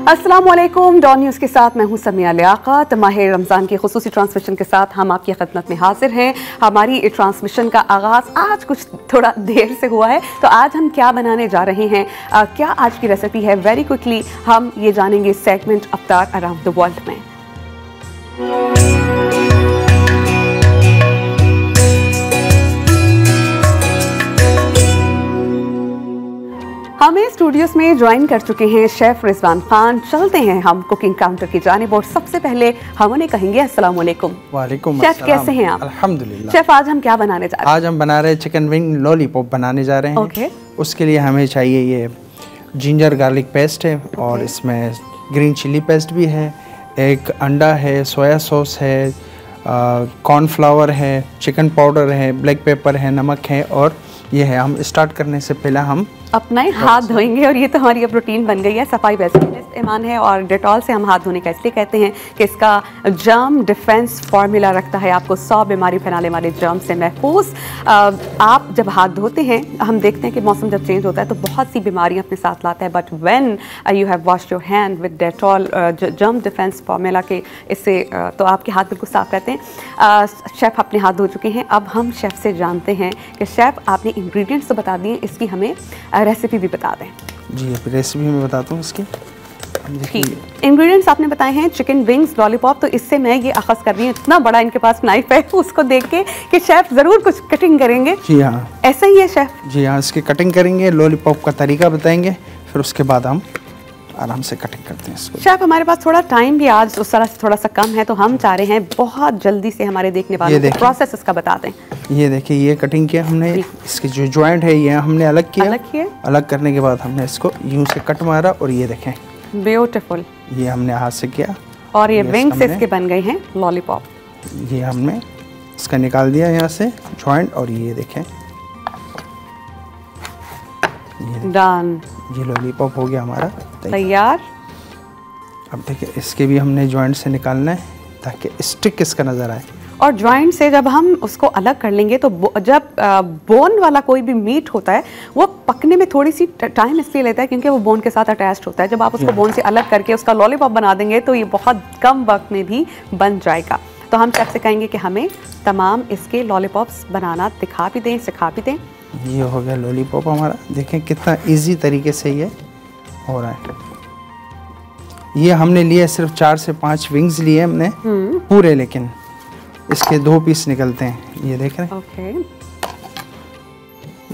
अस्सलाम वालेकुम। Don news के साथ मैं हूं समिया लियाकत। माह रमज़ान की खुसूसी ट्रांसमिशन के साथ हम आपकी खिदमत में हाजिर हैं। हमारी ट्रांसमिशन का आगाज़ आज कुछ थोड़ा देर से हुआ है, तो आज हम क्या बनाने जा रहे हैं, क्या आज की रेसिपी है, वेरी क्विकली हम ये जानेंगे segment Aftar around the world में। हमें स्टूडियोज में ज्वाइन कर चुके हैं शेफ रिजवान खान। चलते हैं हम कुकिंग काउंटर की जानिब और सबसे पहले हम उन्हें कहेंगे अस्सलाम वालेकुम। वालेकुम शेफ अस्सलाम। कैसे हैं आप? अल्हम्दुलिल्लाह। शेफ आज हम क्या बनाने जा रहे हैं? आज हम बना रहे हैं चिकन विंग लॉलीपॉप बनाने जा रहे हैं। ओके। उसके लिए हमें चाहिए ये जिंजर गार्लिक पेस्ट है और इसमें ग्रीन चिली पेस्ट भी है, एक अंडा है, सोया सॉस है, कॉर्नफ्लावर है, चिकन पाउडर है, ब्लैक पेपर है, नमक है और ये है। हम स्टार्ट करने से पहले हम अपना ही हाथ धोएंगे और ये तो हमारी अब रूटीन बन गई है। सफाई वैसे ईमान है और डेटॉल से हम हाथ धोने का इसलिए कहते हैं कि इसका जर्म डिफेंस फार्मूला रखता है आपको 100 बीमारी फैलाने वाले जर्म से महफूज। आप जब हाथ धोते हैं, हम देखते हैं कि मौसम जब चेंज होता है तो बहुत सी बीमारियां अपने साथ लाता है, but when you have washed your hand with Dettol germ defence formula के इससे तो आपके हाथ बिल्कुल साफ रहते हैं। शेफ़ अपने हाथ धो चुके हैं। अब हम शेफ़ से जानते हैं कि शेफ़ आपने इंग्रेडिएंट्स तो बता दिए, इसकी हमें रेसिपी भी बता दें। जी अभी रेसिपी में बताता हूँ इसकी। इंग्रेडिएंट्स आपने बताए हैं चिकन विंग्स लॉलीपॉप, तो इससे मैं ये अखज़ कर रही हूँ, इतना बड़ा इनके पास नाइफ है उसको देख के कि शेफ ज़रूर कुछ कटिंग करेंगे। जी हाँ, ऐसा ही है शेफ? जी हाँ, इसकी कटिंग करेंगे, लॉलीपॉप का तरीका बताएंगे, फिर उसके बाद हम आराम से कटिंग करते हैं इसको। शेफ हमारे पास थोड़ा टाइम भी आज उस तरह से थोड़ा सा कम है, तो हम चाह रहे हैं बहुत जल्दी से हमारे देखने वालों को प्रोसेस इसका बता दें। ये देखिए, ये कटिंग किया हमने, इसके जो जॉइंट है ये हमने अलग किया। अलग करने के बाद हमने इसको यूं से कट मारा और ये देखें ब्यूटीफुल, ये हमने हाथ से किया और ये विंग्स इसके बन गए हैं लॉलीपॉप। ये हमने इसका निकाल दिया यहाँ से जॉइंट और ये देखें डन, ये लॉलीपॉप हो गया हमारा तैयार। अब देखिए इसके भी हमने जॉइंट से निकालना है ताकि स्टिक इसका नज़र आए। और जॉइंट से जब हम उसको अलग कर लेंगे तो जब बोन वाला कोई भी मीट होता है वो पकने में थोड़ी सी टाइम इसलिए लेता है क्योंकि वो बोन के साथ अटैच्ड होता है। जब आप उसको बोन से अलग करके उसका लॉलीपॉप बना देंगे तो ये बहुत कम वक्त में भी बन जाएगा। तो हम शेफ से कहेंगे कि हमें तमाम इसके लॉलीपॉप्स बनाना दिखा भी दें, सिखा भी दें। ये हो गया लॉलीपॉप हमारा, देखें कितना ईजी तरीके से ये हो रहा है। ये हमने लिए सिर्फ 4 से 5 विंग्स लिए हमने पूरे, लेकिन इसके 2 पीस निकलते हैं, ये देख रहे हैं। ओके।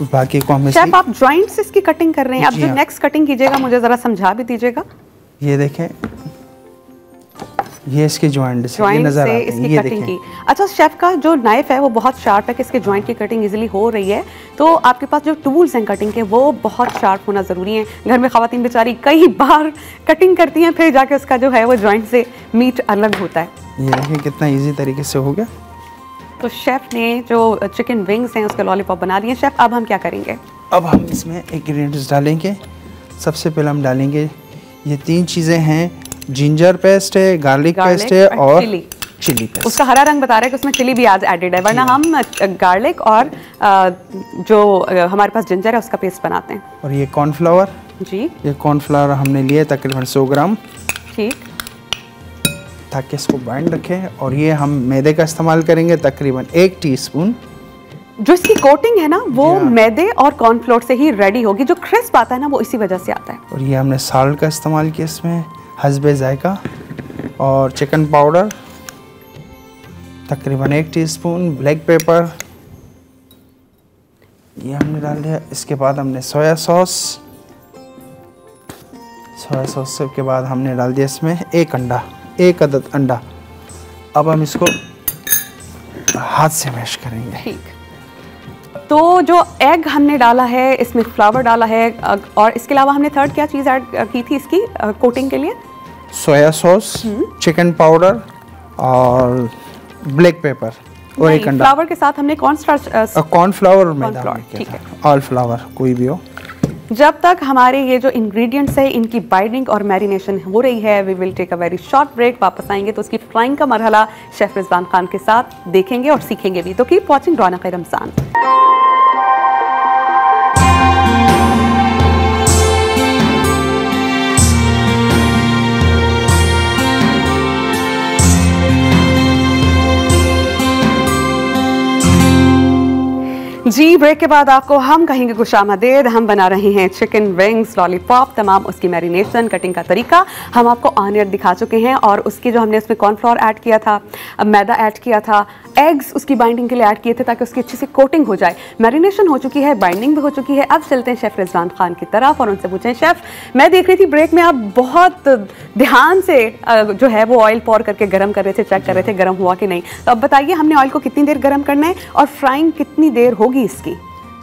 बाकी को हम शेफ आप जॉइंट से इसकी कटिंग कर रहे हैं, अब जो नेक्स्ट कटिंग कीजिएगा मुझे जरा समझा भी दीजिएगा। ये देखें, ये इसके जॉइंट से ये नजर आते हैं, ये देखें। अच्छा, शेफ का जो नाइफ है वो बहुत शार्प है कि इसके जॉइंट की कटिंग इजीली हो रही है, तो आपके पास जो टूल्स हैं कटिंग के वो बहुत शार्प होना ज़रूरी है। घर में ख़वातीन बेचारी कई बार कटिंग करती हैं, फिर जाके उसका जो है वो जॉइंट से मीट अलग होता है। ये देखिए कितना इजी तरीके से हो गया। तो शेफ ने जो चिकन विंग्स हैं उसके लॉलीपॉप बना दिए। शेफ अब हम क्या करेंगे? अब हम इसमें इंग्रेडिएंट्स डालेंगे। सबसे पहले हम डालेंगे ये 3 चीज़ें हैं, जिंजर पेस्ट है, गार्लिक पेस्ट है और चिली पेस्ट। उसका हरा रंग बता रहा है कि उसमें चिली भी आज एडेड है, वरना हम गार्लिक और जो हमारे पास जिंजर है उसका पेस्ट बनाते हैं। और ये कॉर्नफ्लावर, जी ये कॉर्नफ्लावर हमने लिए तकरीबन 100 ग्राम, ठीक, ताकि इसको बाइंड रखें। और ये हम मैदे का इस्तेमाल करेंगे तकरीबन 1 टीस्पून। जो इसकी कोटिंग है ना वो मैदे और कॉर्नफ्लोर से ही रेडी होगी, जो क्रिस्प आता है ना वो इसी वजह से आता है। और ये हमने साल्ट का इस्तेमाल किया इसमें हस्बे जायका, और चिकन पाउडर तकरीबन 1 टीस्पून, ब्लैक पेपर ये हमने डाल दिया। इसके बाद हमने सोया सॉस के बाद हमने डाल दिया इसमें 1 अदद अंडा। अब हम इसको हाथ से मैश करेंगे। ठीक। तो जो एग हमने डाला है, इसमें फ्लावर डाला है, और इसके अलावा हमने थर्ड क्या चीज़ ऐड की थी इसकी कोटिंग के लिए? सोया सॉस, चिकन पाउडर और ब्लैक पेपर और 1 अंडा। फ्लावर के साथ हमने कॉर्नफ्लावर मैदा, ठीक है, ऑल फ्लावर कोई भी हो। जब तक हमारे ये जो इंग्रेडिएंट्स है इनकी बाइंडिंग और मैरिनेशन हो रही है, we will take a very short break. वापस आएंगे तो उसकी फ्राइंग का मरहला शेफ रिजवान खान के साथ देखेंगे और सीखेंगे भी। तो कीप वॉचिंग रौनक-ए-रमज़ान। जी ब्रेक के बाद आपको हम कहेंगे खुशामदीद। हम बना रहे हैं चिकन विंग्स लॉलीपॉप, तमाम उसकी मैरिनेशन, कटिंग का तरीका हम आपको ऑन एयर दिखा चुके हैं। और उसकी जो हमने उसमें कॉर्नफ्लोर ऐड किया था, मैदा ऐड किया था, एग्स उसकी बाइंडिंग के लिए ऐड किए थे ताकि उसकी अच्छी से कोटिंग हो जाए। मैरिनेशन हो चुकी है, बाइंडिंग भी हो चुकी है। अब चलते हैं शेफ़ रिजवान खान की तरफ और उनसे पूछें, शेफ़ मैं देख रही थी ब्रेक में आप बहुत ध्यान से जो है वो ऑयल पॉर करके गर्म कर रहे थे, चेक कर रहे थे गर्म हुआ कि नहीं। तो अब बताइए हमने ऑयल को कितनी देर गर्म करना है और फ्राइंग कितनी देर होगी इसकी?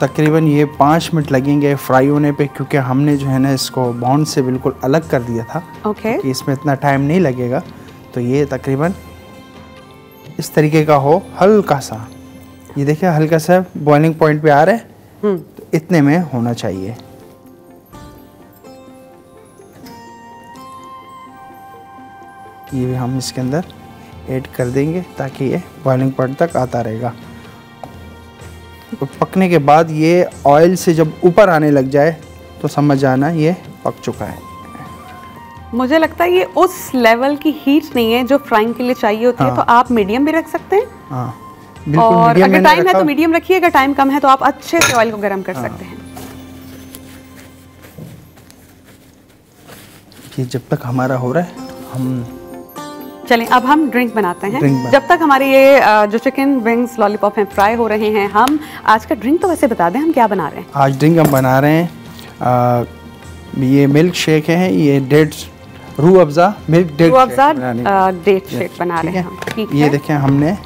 तकरीबन ये 5 मिनट लगेंगे फ्राई होने पे, क्योंकि हमने जो है ना इसको बाउंड से बिल्कुल अलग कर दिया था। ओके। कि इसमें इतना टाइम नहीं लगेगा। तो ये तकरीबन इस तरीके का हो, हल्का सा, ये देखिए हल्का सा बॉइलिंग पॉइंट पे आ रहा है, तो इतने में होना चाहिए। ये भी हम इसके अंदर ऐड कर देंगे ताकि ये बॉइलिंग पॉइंट तक आता रहेगा। तो पकने के बाद ये ऑयल से जब ऊपर आने लग जाए तो समझ जाना ये पक चुका है। मुझे लगता है ये उस लेवल की हीट नहीं है जो फ्राइंग के लिए चाहिए होती है। तो आप मीडियम भी रख सकते हैं। बिल्कुल। और अगर टाइम है तो मीडियम रखिए, अगर टाइम कम है तो आप अच्छे से ऑयल को गर्म कर सकते हैं। ये जब तक हमारा हो रहा है हम चलें अब हम ड्रिंक बनाते हैं। जब तक हमारे ये जो चिकन विंग्स लॉलीपॉप हैं फ्राई हो रहे हैं, हम आज का ड्रिंक तो वैसे बता दें हम क्या बना रहे हैं। आज ड्रिंक हम बना रहे हैं ये मिल्क शेक है, ये dates Rooh Afza milk date shake बना रहे हैं हम। ठीक है, ये देखें हमने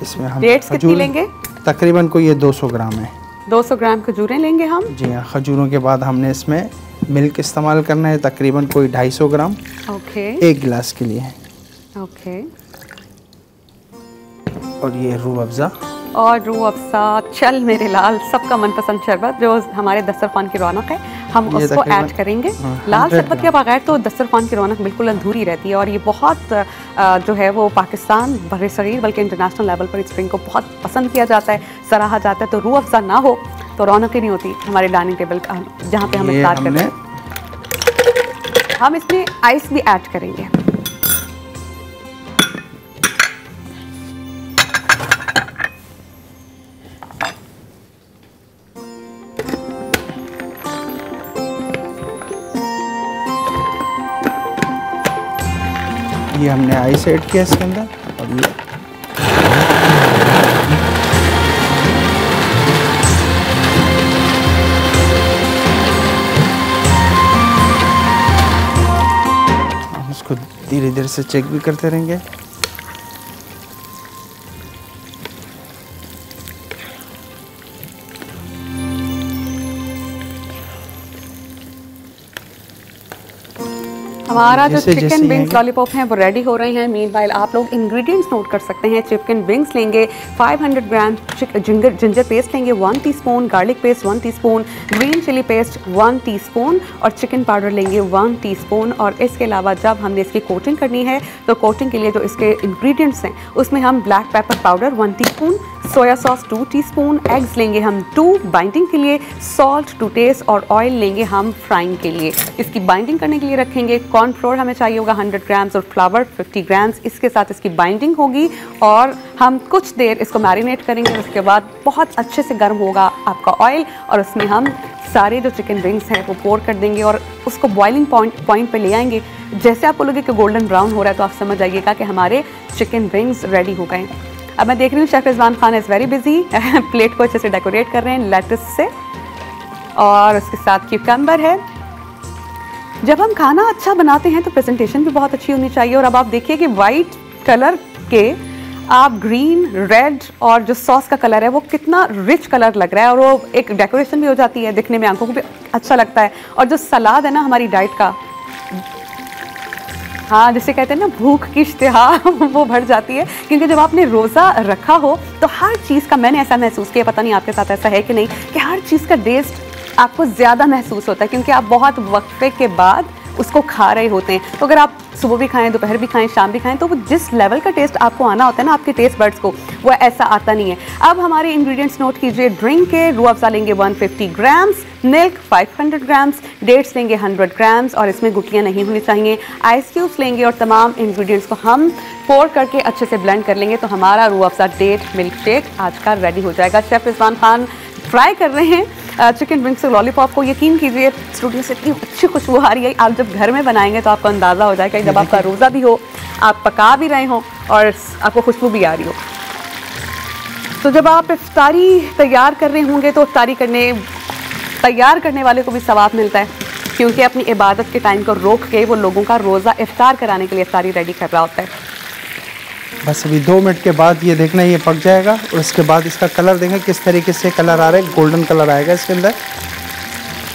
इसमें हम डेट्स कितनी लेंगे? तकरीबन को ये 200 ग्राम है। 200 ग्राम खजूरें लेंगे हम। जी हाँ, खजूरों के बाद हमने इसमें मिल्क इस्तेमाल करना है, तकरीबन कोई 250 ग्राम। ओके। 1 गिलास के लिए। ओके। और ये रूह अफ़ज़ा और रूह अफ़ज़ा, चल मेरे लाल, सबका मनपसंद शरबत जो हमारे दस्तरखान की रौनक है, हम उसको ऐड करेंगे। लाल शरबत के बगैर तो दस्तरखान की रौनक बिल्कुल अधूरी रहती है। और ये बहुत जो है वो पाकिस्तान बर्र-ए-सग़ीर बल्कि इंटरनेशनल लेवल पर इस ड्रिंक को बहुत पसंद किया जाता है, सराहा जाता है। तो रूह अफ़ज़ा ना हो तो रौनक ही नहीं होती हमारे डाइनिंग टेबल का, जहाँ पे हम इफ्तार करते हैं। हम इसमें आइस भी ऐड करेंगे। ये हमने आइस ऐड किया इसके अंदर। और ये हम इसको धीरे धीरे से चेक भी करते रहेंगे। हमारा जो चिकन विंग्स लॉलीपॉप हैं वो रेडी हो रहे हैं। मीनवाइल आप लोग इंग्रेडिएंट्स नोट कर सकते हैं। चिकन विंग्स लेंगे 500 ग्राम, जिंजर पेस्ट लेंगे 1 teaspoon, garlic paste 1 teaspoon, green chili paste 1 teaspoon और चिकन पाउडर लेंगे 1 टीस्पून। और इसके अलावा जब हमने इसकी कोटिंग करनी है तो कोटिंग के लिए जो इसके इंग्रेडिएंट्स हैं उसमें हम black pepper powder 1 teaspoon, soya sauce 2 teaspoon, eggs लेंगे हम 2 बाइंडिंग के लिए, सॉल्ट टू टेस्ट और ऑयल लेंगे हम फ्राइंग के लिए। इसकी बाइंडिंग करने के लिए रखेंगे कॉर्नफ्लोर हमें चाहिए होगा 100 ग्राम्स और फ्लावर 50 ग्राम्स। इसके साथ इसकी बाइंडिंग होगी और हम कुछ देर इसको मैरिनेट करेंगे। उसके बाद बहुत अच्छे से गर्म होगा आपका ऑयल और उसमें हम सारे जो चिकन विंग्स हैं वो पोर कर देंगे और उसको बॉइलिंग पॉइंट पे ले आएंगे। जैसे आपको लगे कि गोल्डन ब्राउन हो रहा है तो आप समझ जाइएगा कि हमारे चिकन विंग्स रेडी हो गए। अब मैं देख रही हूँ chef Rizwan Khan is very busy, plate को अच्छे से डेकोरेट कर रहे हैं लेटस से और उसके साथ क्यूकम्बर है। जब हम खाना अच्छा बनाते हैं तो प्रेजेंटेशन भी बहुत अच्छी होनी चाहिए। और अब आप देखिए कि वाइट कलर के आप ग्रीन, रेड और जो सॉस का कलर है वो कितना रिच कलर लग रहा है और वो एक डेकोरेशन भी हो जाती है, दिखने में आंखों को भी अच्छा लगता है। और जो सलाद है ना हमारी डाइट का, हाँ जिसे कहते हैं ना भूख की इश्तिहा वो बढ़ जाती है। क्योंकि जब आपने रोज़ा रखा हो तो हर चीज़ का, मैंने ऐसा महसूस किया, पता नहीं आपके साथ ऐसा है कि नहीं, कि हर चीज़ का टेस्ट आपको ज़्यादा महसूस होता है क्योंकि आप बहुत वक्फे के बाद उसको खा रहे होते हैं। तो अगर आप सुबह भी खाएं, दोपहर भी खाएं, शाम भी खाएं, तो वो जिस लेवल का टेस्ट आपको आना होता है ना आपके टेस्ट बड्स को, वो ऐसा आता नहीं है। अब हमारे इंग्रेडिएंट्स नोट कीजिए। ड्रिंक के रूह अफ़ज़ा लेंगे 150 ग्राम्स, मिल्क 500 ग्राम्स, डेट्स लेंगे 100 ग्राम्स और इसमें गुठलियाँ नहीं होनी चाहिए। आइस क्यूब्स लेंगे और तमाम इंग्रेडिएंट्स को हम पोर करके अच्छे से ब्लेंड कर लेंगे तो हमारा Rooh Afza date milk shake आज का रेडी हो जाएगा। शेफ़ रिजवान खान फ्राई कर रहे हैं चिकन विंग्स और लॉलीपॉप को। यकीन कीजिए स्टूडियो से इतनी अच्छी खुशबू आ रही है, आप जब घर में बनाएंगे तो आपको अंदाज़ा हो जाएगा जब आपका रोज़ा भी हो, आप पका भी रहे हो और आपको खुशबू भी आ रही हो। तो जब आप इफ्तारी तैयार कर रहे होंगे तो इफ्तारी तैयार करने वाले को भी सवाब मिलता है, क्योंकि अपनी इबादत के टाइम को रोक के वो लोगों का रोज़ा इफ्तार कराने के लिए इफ्तारी रेडी कर रहा होता है। बस अभी 2 मिनट के बाद ये देखना ये पक जाएगा और उसके बाद इसका कलर देखें किस तरीके से कलर आ रहा है, गोल्डन कलर आएगा इसके अंदर।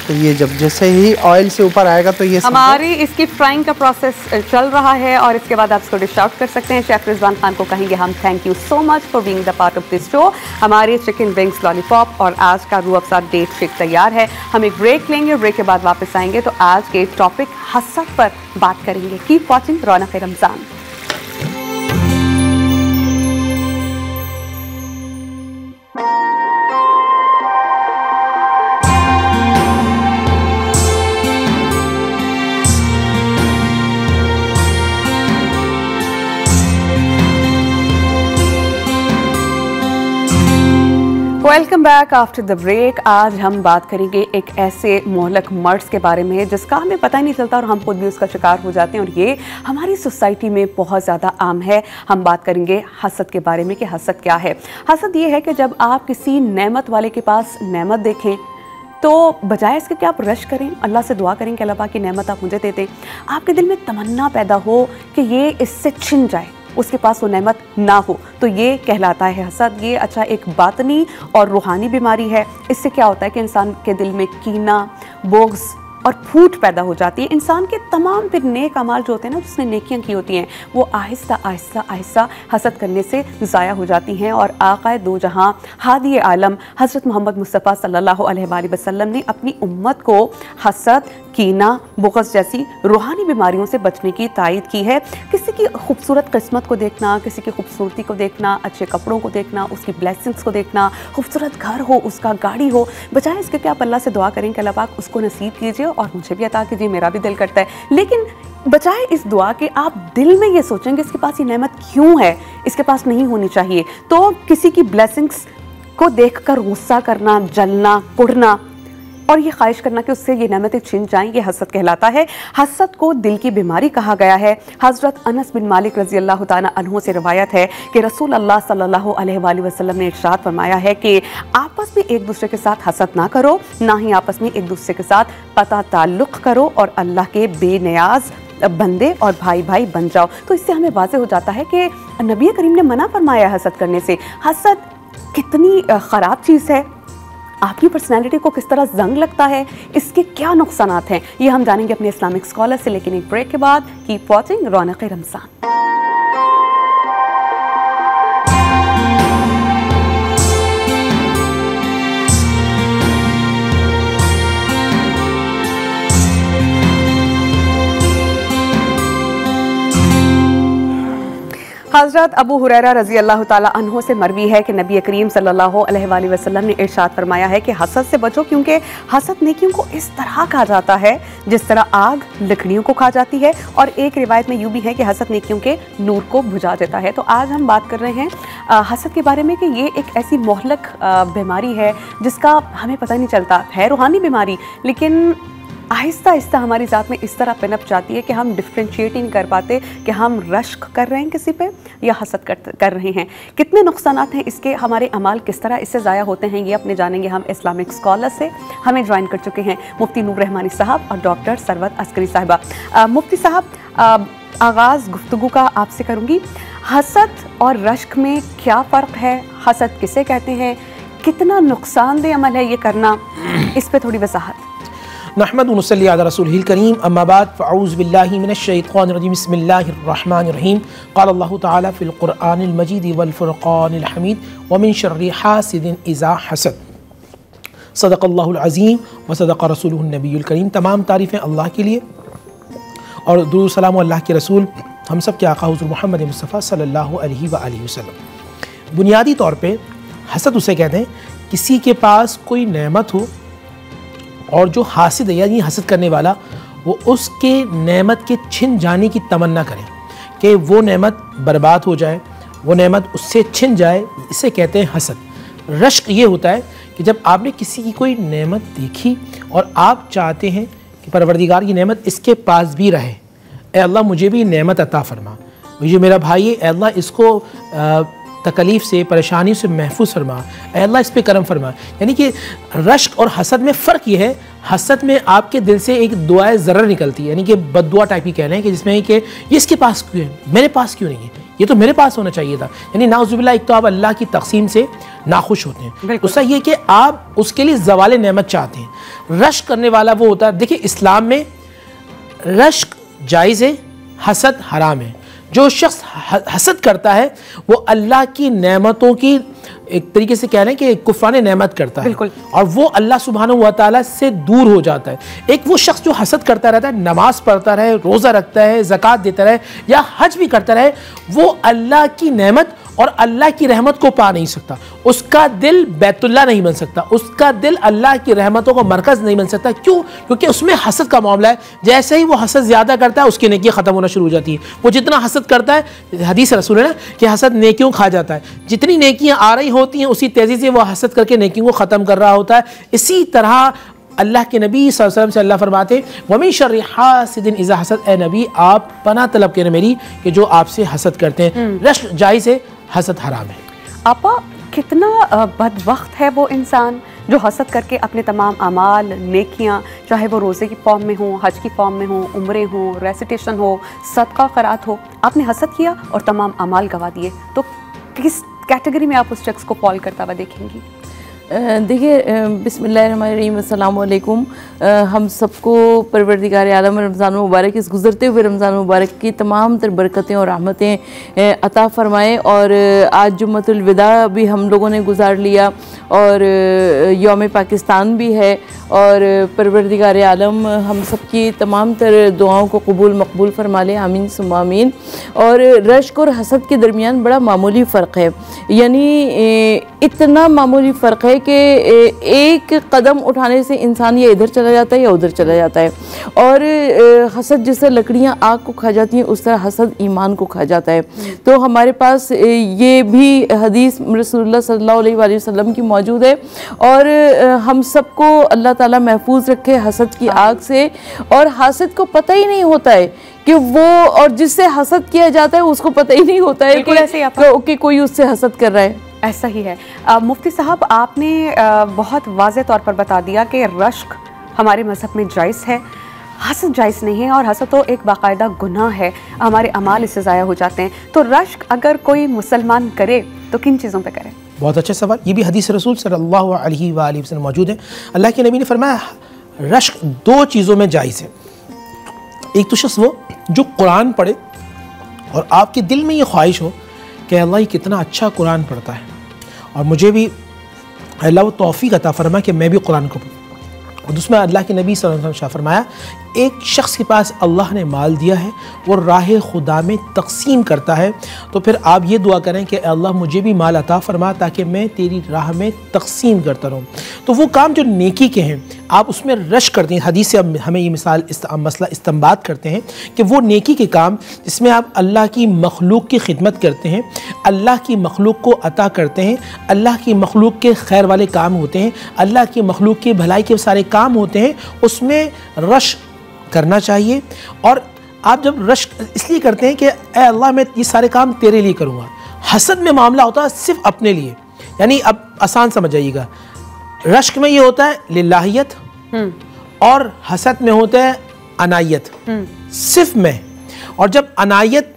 तो ये जब जैसे ही ऑयल से ऊपर आएगा तो ये हमारी इसकी फ्राइंग का प्रोसेस चल रहा है और इसके बाद आप इसको डिश आउट कर सकते हैं। शेफ रिजवान खान को कहेंगे हम thank you so much for being the part of this show. हमारे चिकन विंग्स, लॉलीपॉप और आज का रूह अफ़ज़ा डेट शेक तैयार है। हम एक ब्रेक लेंगे, ब्रेक के बाद वापस आएंगे तो आज के टॉपिक हसद पर बात करेंगे। Keep watching Raunaq Ramzan. Welcome back after the break. आज हम बात करेंगे एक ऐसे मोहलक मर्ड्स के बारे में जिसका हमें पता ही नहीं चलता और हम खुद भी उसका शिकार हो जाते हैं और ये हमारी सोसाइटी में बहुत ज़्यादा आम है। हम बात करेंगे हसद के बारे में कि हसद क्या है। हसद ये है कि जब आप किसी नेमत वाले के पास नेमत देखें तो बजाय इसके कि आप रश करें, अल्लाह से दुआ करें कि अल्लाह पाक की नेमत आप मुझे दे दें, आपके दिल में तमन्ना पैदा हो कि ये इससे छिन जाए, उसके पास वो नेमत ना हो, तो ये कहलाता है हसद। ये अच्छा एक बातनी और रूहानी बीमारी है। इससे क्या होता है कि इंसान के दिल में कीना, बोग्स और फूट पैदा हो जाती है। इंसान के तमाम फिर नेक अमाल जो होते हैं ना, जिसने नेकियां की होती हैं, वो आहिस्ता आहिस्ता आहिस्ता हसद करने से ज़ाया हो जाती हैं। और आक़ाए दो जहां हादी आलम हज़रत मोहम्मद मुस्तफ़ा सल्लल्लाहु अलैहि वसल्लम ने अपनी उम्मत को हसद, कीना, बुग़्ज़ जैसी रूहानी बीमारियों से बचने की तायद की है। किसी की खूबसूरत किस्मत को देखना, किसी की खूबसूरती को देखना, अच्छे कपड़ों को देखना, उसकी ब्लेसिंग्स को देखना, खूबसूरत घर हो, उसका गाड़ी हो, बजाय इसके कि आप अल्लाह से दुआ करें कि अल्लाह पाक उसको नसीब कीजिए और मुझे भी अता कीजिए, मेरा भी दिल करता है, लेकिन बजाय इस दुआ के आप दिल में ये सोचेंगे इसके पास ये नेमत क्यों है, इसके पास नहीं होनी चाहिए, तो किसी की ब्लेसिंग्स को देखकर गुस्सा करना, जलना, कुढ़ना और ये ख्वाहिश करना कि उससे ये नेमतें छिन जाएं, ये हसद कहलाता है। हसद को दिल की बीमारी कहा गया है। हज़रत अनस बिन मालिक रज़ी अल्लाह ताला अन्हु से रवायत है कि रसूल अल्लाह सल्लल्लाहु अलैहि वसल्लम ने इरशाद फरमाया है कि आपस में एक दूसरे के साथ हसद ना करो, ना ही आपस में एक दूसरे के साथ पता ताल्लुक़ करो और अल्लाह के बेनियाज बंदे और भाई भाई बन जाओ। तो इससे हमें वाज़ेह हो जाता है कि नबी करीम ने मना फरमाया हसद करने से। हसद कितनी ख़राब चीज़ है, आपकी पर्सनैलिटी को किस तरह जंग लगता है, इसके क्या नुकसानात हैं, ये हम जानेंगे अपने इस्लामिक स्कॉलर से, लेकिन एक ब्रेक के बाद। Keep watching Raunaq Ramzan. हज़रत अबू हुरैरा रज़ी अल्लाह ताला अन्हो से मरवी है कि नबी करीम सल्लल्लाहु अलैहि वसल्लम ने इरशाद फरमाया है कि हसद से बचो, क्योंकि हसद नेकियों को इस तरह खा जाता है जिस तरह आग लकड़ियों को खा जाती है। और एक रिवायत में यूँ भी है कि हसद नेकियों के नूर को बुझा देता है। तो आज हम बात कर रहे हैं हसद के बारे में कि ये एक ऐसी मोहलक बीमारी है जिसका हमें पता नहीं चलता, है रूहानी बीमारी, लेकिन आहिस्ता आहिस्ता हमारी ज़ात में इस तरह पनप जाती है कि हम डिफ्रेंशिएट ही नहीं कर पाते कि हम रश्क कर रहे हैं किसी पे या हसद कर रहे हैं। कितने नुकसानात हैं इसके, हमारे अमाल किस तरह इससे ज़ाया होते हैं, ये अपने जानेंगे हम इस्लामिक स्कॉलर से। हमें ज्वाइन कर चुके हैं मुफ्ती नूर रहमानी साहब और डॉक्टर सरवत अस्करी साहिबा। मुफ्ती साहब, आगाज़ गुफ्तगू का आपसे करूँगी। हसद और रश्क में क्या फ़र्क है, हसद किसे कहते हैं, कितना नुकसानदेह अमल है ये करना, इस पर थोड़ी वजाहत। नहमदु व नसल्ली अला रसूलिल करीम, अम्मा बाद, फ़अऊज़ु बिल्लाहि मिनश शैतानिर रजीम, बिस्मिल्लाहिर रहमानिर रहीम। क़ाल अल्लाहु तआला फ़िल क़ुरआनिल मजीद वल फ़ुरक़ानिल हमीद व मिन शर्रि हासिदिन इज़ा हसद। सदक़ल्लाहुल अज़ीम व सदक़ रसूलुहुन नबियुल करीम। तमाम तारीफ़ें अल्लाह के लिए और दुरूद सलाम अल्लाह के रसूल हम सब के आका हुज़ूर मोहम्मद मुस्तफ़ा सल्लल्लाहु अलैहि वसल्लम। बुनियादी तौर पे हसद उसे कहते हैं किसी के पास कोई नेमत हो और जो हासिद है यानी हसद करने वाला वो उसके नेमत के छिन जाने की तमन्ना करे कि वो नेमत बर्बाद हो जाए, वो नेमत उससे छिन जाए, इसे कहते हैं हसद। रश्क ये होता है कि जब आपने किसी की कोई नेमत देखी और आप चाहते हैं कि परवरदिगार की नेमत इसके पास भी रहे, ए अल्लाह मुझे भी नेमत अता फरमा, ये मेरा भाई है, ए अल्लाह इसको तकलीफ़ से परेशानी से महफूज फरमा, ए अल्लाह इस पे करम फरमा। यानी कि रश्क और हसद में फ़र्क ये है, हसद में आपके दिल से एक दुआए ज़रर निकलती है, यानी कि बद्दुआ टाइप की कह रहे हैं कि जिसमें कि ये इसके पास क्यों है, मेरे पास क्यों नहीं है, ये तो मेरे पास होना चाहिए था। यानी नाउज़ुबिल्लाह एक तो आप अल्लाह की तक़सीम से नाखुश होते हैं, दूसरा ये कि आप उसके लिए ज़वाल नेमत चाहते हैं। रश्क करने वाला वो होता है, देखिए इस्लाम में रश्क जायज़ है, हसद हराम है। जो शख्स हसद करता है वो अल्लाह की नेमतों की एक तरीके से कह रहे हैं कि कुफरान नेमत करता है और वो अल्लाह सुब्हानहू व तआला से दूर हो जाता है। एक वो शख्स जो हसद करता रहता है, नमाज पढ़ता रहे, रोज़ा रखता है, ज़कात देता रहे या हज भी करता रहे, वो अल्लाह की नेमत और अल्लाह की रहमत को पा नहीं सकता, उसका दिल बैतुल्लाह नहीं बन सकता, उसका दिल अल्लाह की रहमतों का मरकज़ नहीं बन सकता। क्यों? क्योंकि उसमें हसद का मामला है। जैसे ही वो हसद ज़्यादा करता है उसकी नेकियां ख़त्म होना शुरू हो जाती है। वो जितना हसद करता है, हदीस रसूल है ना कि हसद नेकियों खा जाता है, जितनी नेकियां आ रही होती हैं उसी तेज़ी से वो हसद करके नेकियों को ख़त्म कर रहा होता है। इसी तरह अल्लाह के नबी सल्लल्लाहु अलैहि वसल्लम से अल्लाह फरमाते वमिन शर्रि हासिदिन इज़ा हसद, ए नबी आप पनाह तलब करें मेरी कि जो आपसे हसद करते हैं। रश्क जायज़ है, हसद हराम है। आपा कितना बदबख्त है वो इंसान जो हसद करके अपने तमाम अमाल नेकियां, चाहे वो रोज़े की फॉर्म में हो, हज की फॉर्म में हो, उम्रे हो, रेसिटेशन हो, सदका खैरात हो, आपने हसद किया और तमाम अमाल गवा दिए, तो किस कैटेगरी में आप उस शख्स को फॉल करता हुआ देखेंगी? देखिए बिस्मिल्लाहिर्रहमानिर्रहीम, अस्सलाम वालेकुम। हम सबको परवरदिगार आलम रमज़ान मुबारक, इस गुज़रते हुए रमज़ान मुबारक की तमाम तर बरकतें और रहमतें अता फ़रमाएँ। और आज जुम्मतुल विदा भी हम लोगों ने गुजार लिया और यौम पाकिस्तान भी है, और परवरदिगार आलम हम सब की तमाम तर दुआओं को कबूल मकबूल फ़रमा ले, आमीन सुम्मा आमीन। और रश्क और हसद के दरमियान बड़ा मामूली फ़र्क है, यानी इतना मामूली फ़र्क है कि एक कदम उठाने से इंसान या इधर चला जाता है या उधर चला जाता है। और हसद जिस तरह लकड़ियाँ आग को खा जाती हैं उस तरह हसद ईमान को खा जाता है। तो हमारे पास ये भी हदीस रसूलुल्लाह सल्लल्लाहु अलैहि वसल्लम की मौजूद है। और हम सबको अल्लाह ताला महफूज रखे हसद की आग से। और हसद को पता ही नहीं होता है कि वो, और जिससे हसद किया जाता है उसको पता ही नहीं होता है कि कोई उससे हसद कर रहा है। ऐसा ही है। मुफ्ती साहब, आपने बहुत वाज़ेह तौर पर बता दिया कि रश्क हमारे मज़हब में जायज़ है, हसद जायज़ नहीं है, और हसद तो एक बाकायदा गुनाह है, हमारे अमाल इससे ज़ाया हो जाते हैं। तो रश्क अगर कोई मुसलमान करे तो किन चीज़ों पे करे? बहुत अच्छा सवाल। ये भी हदीस रसूल सल्लल्लाहु अलैहि वसल्लम मौजूद है। अल्लाह के नबी ने फरमाया रश्क दो चीज़ों में जायज़ है। एक तो शख्स वो जो कुरान पढ़े और आपके दिल में ये ख्वाहिश हो कि अल्लाह ये कितना अच्छा कुरान पढ़ता है और मुझे भी अल्लाह वो तौफीक अता फरमा कि मैं भी कुरान को पढ़ूँ। और दूसरा अल्लाह के नबी सल्लल्लाहु अलैहि वसल्लम फरमाया एक शख्स के पास अल्लाह ने माल दिया है, वो राह खुदा में तकसीम करता है, तो फिर आप ये दुआ करें कि अल्लाह मुझे भी माल अता फरमा ताकि मैं तेरी राह में तकसीम करता रहूँ। तो वो काम जो नेकी के हैं आप उसमें रश करते हैं। हदीस से हमें ये मसला इस्तेंबात करते हैं कि वो नेकी के काम जिसमें आप अल्लाह की मखलूक की खिदमत करते हैं, अल्लाह की मखलूक को अता करते हैं, अल्लाह की मखलूक के खैर वाले काम होते हैं, अल्लाह की मखलूक के भलाई के सारे काम होते हैं, उसमें रश करना चाहिए। और आप जब रश इसलिए करते हैं कि ए अल्लाह मैं ये सारे काम तेरे लिए करूँगा। हसद में मामला होता है सिर्फ अपने लिए, यानी अब आसान समझ जाइएगा, रश्क में ये होता है लिल्लाहियत और हसद में होता है अनायत, सिर्फ मैं। और जब अनायत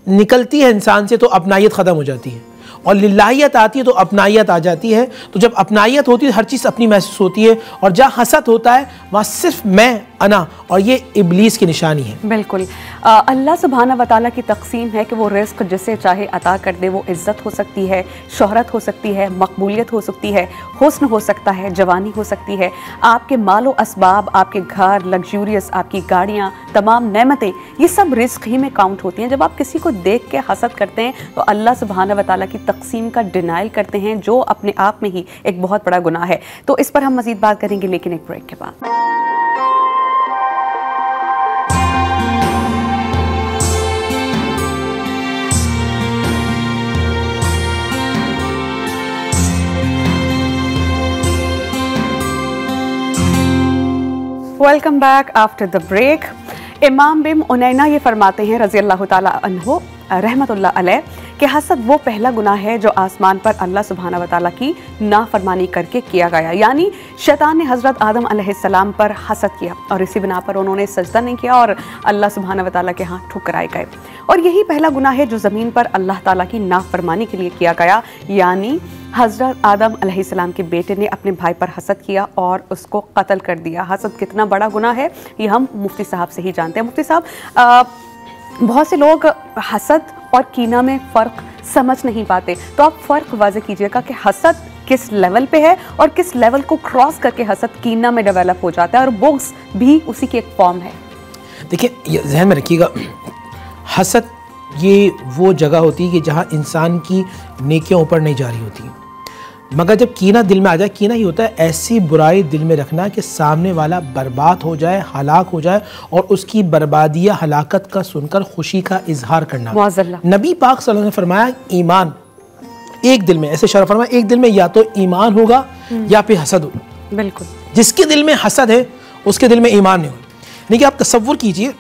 निकलती है इंसान से तो अपनायत ख़त्म हो जाती है और लिल्लाहियत आती है तो अपनाइयत आ जाती है। तो जब अपनाइयत होती है हर चीज़ अपनी महसूस होती है, और जहाँ हसद होता है वहाँ सिर्फ मैं अना, और ये इब्लीस की निशानी है। बिल्कुल, अल्लाह सुब्हाना व तआला की तकसीम है कि वो रिस्क जिसे चाहे अता कर दे। वो इज़्ज़त हो सकती है, शोहरत हो सकती है, मकबूलियत हो सकती है, हुस्न हो सकता है, जवानी हो सकती है, आपके मालो असबाब, आपके घर लग्जूरियस, आपकी गाड़ियाँ, तमाम नेमतें, ये सब रिस्क ही में काउंट होती हैं। जब आप किसी को देख के हसद करते हैं तो अल्लाह सुब्हाना व तआला की तकसीम का डिनाइल करते हैं, जो अपने आप में ही एक बहुत बड़ा गुनाह है। तो इस पर हम मज़ीद बात करेंगे, लेकिन एक ब्रेक के बाद। Welcome back after the break. Imam bin उनैना ये फरमाते हैं रज़ी अल्लाह ताला अन्हु रहमतुल्लाह अलैह कि हसद वो पहला गुनाह है जो आसमान पर अल्लाह सुब्हाना व तआला की नाफरमानी करके किया गया। यानी शैतान ने हज़रत आदम अलैहिस्सलाम पर हसद किया और इसी बिना पर उन्होंने सजदा नहीं किया और अल्लाह सुब्हाना व तआला के हाथ ठुकराए गए। और यही पहला गुनाह है जो ज़मीन पर अल्लाह ताला की नाफरमानी के लिए किया गया। यानी हज़रत आदम अलैहिस्सलाम के बेटे ने अपने भाई पर हसद किया और उसको कत्ल कर दिया। हसद कितना बड़ा गुनाह है ये हम मुफ्ती साहब से ही जानते हैं। मुफ्ती साहब, बहुत से लोग हसद और कीना में फ़र्क समझ नहीं पाते, तो आप फ़र्क वाज़े कीजिएगा कि हसद किस लेवल पे है और किस लेवल को क्रॉस करके हसद कीना में डेवलप हो जाता है, और बुग़्ज़ भी उसी की एक फॉर्म है। देखिए, ये ज़हन में रखिएगा, हसद ये वो जगह होती है कि जहाँ इंसान की नेकियां ऊपर नहीं जा रही होती, मगर जब कीना दिल में आ जाए, कीना ही होता है ऐसी बुराई दिल में रखना कि सामने वाला बर्बाद हो जाए, हलाक हो जाए, और उसकी बर्बादी या हलाकत का सुनकर खुशी का इजहार करना। नबी पाक सल्लल्लाहु अलैहि वसल्लम ने फरमाया, ईमान एक दिल में, ऐसे शरफ फरमाया, एक दिल में या तो ईमान होगा या फिर हसद होगा। बिल्कुल, जिसके दिल में हसद है उसके दिल में ईमान नहीं होगा। देखिए, आप तसव्वुर कीजिए,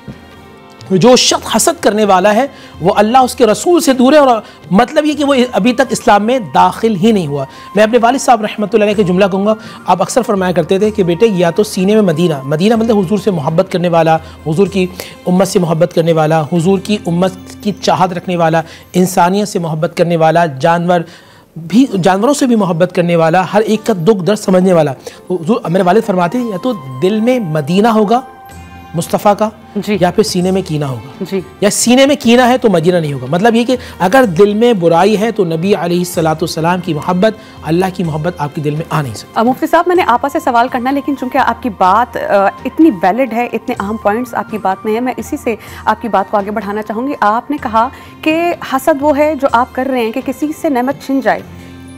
जो शख्स हसद करने वाला है वो अल्लाह उसके रसूल से दूर है, और मतलब ये कि वो अभी तक इस्लाम में दाखिल ही नहीं हुआ। मैं अपने वालिद साहब रहमतुल्लाह अलैह के जुमला कहूँगा, आप अक्सर फरमाया करते थे कि बेटे या तो सीने में मदीना, मदीना मतलब हुजूर से मोहब्बत करने वाला, हुजूर की उम्मत से मोहब्बत करने वाला, हुजूर की उम्मत की चाहत रखने वाला, इंसानियत से मोहब्बत करने वाला, जानवरों से भी मोहब्बत करने वाला, हर एक का दुख दर्द समझने वाला। हुजूर मेरे वालिद फरमाते हैं, या तो दिल में मदीना होगा मुस्तफ़ा का, या फिर सीने में कीना होगा जी। या सीने में कीना है तो मदीना नहीं होगा। मतलब ये कि अगर दिल में बुराई है तो नबी अलैहिस्सलाम की मोहब्बत, अल्लाह की मोहब्बत आपके दिल में आ नहीं सकती। मुफ्ती साहब, मैंने आपा से सवाल करना, लेकिन चूंकि आपकी बात इतनी वैलिड है, इतने अहम पॉइंट्स आपकी बात में है, मैं इसी से आपकी बात को आगे बढ़ाना चाहूँगी। आपने कहा कि हसद वो है जो आप कर रहे हैं कि किसी से नेमत छिन जाए,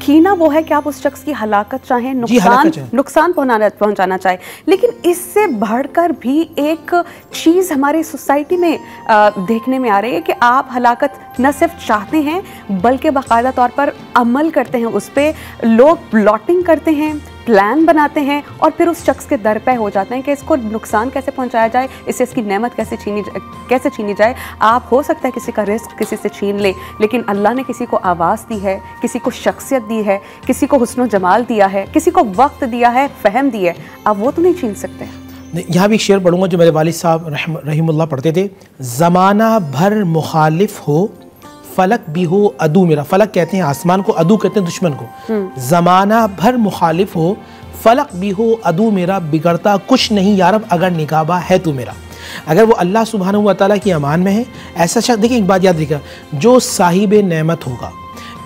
कीना वो है कि आप उस शख्स की हलाकत चाहें, नुकसान पहुंचाना चाहे। लेकिन इससे बढ़कर भी एक चीज़ हमारी सोसाइटी में देखने में आ रही है कि आप हलाकत न सिर्फ चाहते हैं बल्कि बाकायदा तौर पर अमल करते हैं उस पर। लोग प्लॉटिंग करते हैं, प्लान बनाते हैं और फिर उस शख्स के दर पे हो जाते हैं कि इसको नुकसान कैसे पहुंचाया जाए, इससे इसकी नेमत कैसे छीनी जाए। आप हो सकता है किसी का रिस्क किसी से छीन ले, लेकिन अल्लाह ने किसी को आवाज़ दी है, किसी को शख्सियत दी है, किसी को हुस्न जमाल दिया है, किसी को वक्त दिया है, फ़हम दी है, आप वो तो नहीं छीन सकते। यहाँ भी एक शेर पढ़ूँगा जो मेरे वालिद साहब रहीमुल्लाह पढ़ते थे, ज़माना भर मुखालिफ हो फलक भी हो अदू मेरा। फलक कहते हैं आसमान को, अदू कहते हैं दुश्मन को। ज़माना भर मुखालिफ हो फलक भी हो अदू मेरा, बिगड़ता कुछ नहीं यारब अगर निकाबा है तू मेरा। अगर वो अल्लाह सुब्हानहू व तआला की अमान में है, ऐसा शख्स, देखिए एक बात याद रखिएगा, जो साहिब नेमत होगा,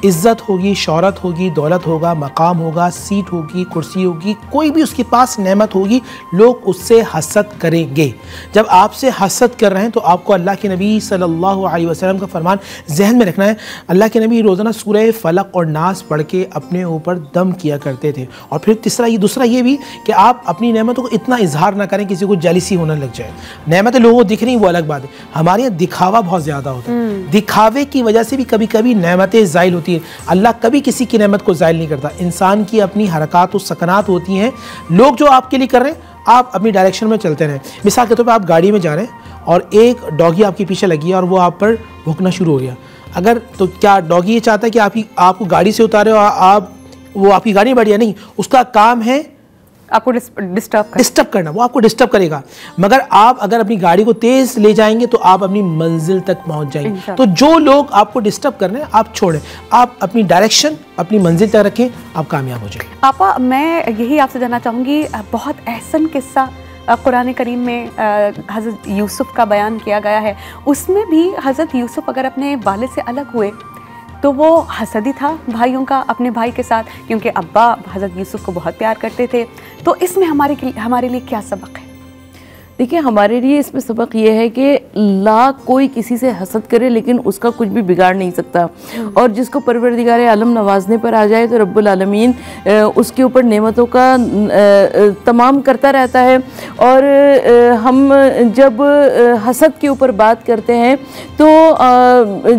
इज़्ज़त होगी, शौहरत होगी, दौलत होगा, मकाम होगा, सीट होगी, कुर्सी होगी, कोई भी उसके पास नेमत होगी, लोग उससे हसद करेंगे। जब आपसे हसद कर रहे हैं तो आपको अल्लाह के नबी सल्लल्लाहु अलैहि वसल्लम का फरमान जहन में रखना है। अल्लाह के नबी रोज़ाना सूरह फलक और नास पढ़ के अपने ऊपर दम किया करते थे। और फिर दूसरा ये भी कि आप अपनी नेमतों को इतना इजहार ना करें किसी को जेलिसी होने लग जाए। नेमतें लोगों को दिख रही वो अलग बात है, हमारे यहाँ दिखावा बहुत ज़्यादा होता है, दिखावे की वजह से भी कभी कभी नेमतें ज़ाइल होती है। अल्लाह कभी किसी की नेमत को ज़ाइल नहीं करता, इंसान की अपनी हरकत और सकनात होती हैं। लोग जो आपके लिए कर रहे हैं आप अपनी डायरेक्शन में चलते रहें। मिसाल के तौर पर आप गाड़ी में जा रहे हैं और एक डॉगी आपके पीछे लगी है और वो आप पर भौंकना शुरू हो गया, अगर तो क्या डॉगी ये चाहता है कि आपको गाड़ी से उतारे और वो आपकी गाड़ी में बैठ जाए? नहीं, उसका काम है आपको डिस्टर्ब करना, वो आपको डिस्टर्ब करेगा। मगर आप अगर अपनी गाड़ी को तेज ले जाएंगे तो आप अपनी मंजिल तक पहुंच जाएंगे। तो जो लोग आपको डिस्टर्ब कर रहे हैं आप छोड़ें, आप अपनी डायरेक्शन अपनी मंजिल तक रखें, आप कामयाब हो जाएंगे। आपा, मैं यही आपसे जानना चाहूँगी, बहुत एहसन किस्सा कुरान करीम में हज़रत यूसुफ का बयान किया गया है, उसमें भी हज़रत यूसुफ अगर अपने वालिद से अलग हुए तो वो हसदी था भाइयों का अपने भाई के साथ, क्योंकि अब्बा हज़रत यूसुफ को बहुत प्यार करते थे। तो इसमें हमारे लिए क्या सबक है? देखिए, हमारे लिए इसमें सबक ये है कि ला कोई किसी से हसद करे लेकिन उसका कुछ भी बिगाड़ नहीं सकता, और जिसको परवरदिगार आलम नवाजने पर आ जाए तो रब्बुल आलमीन उसके ऊपर नेमतों का तमाम करता रहता है। और हम जब हसद के ऊपर बात करते हैं तो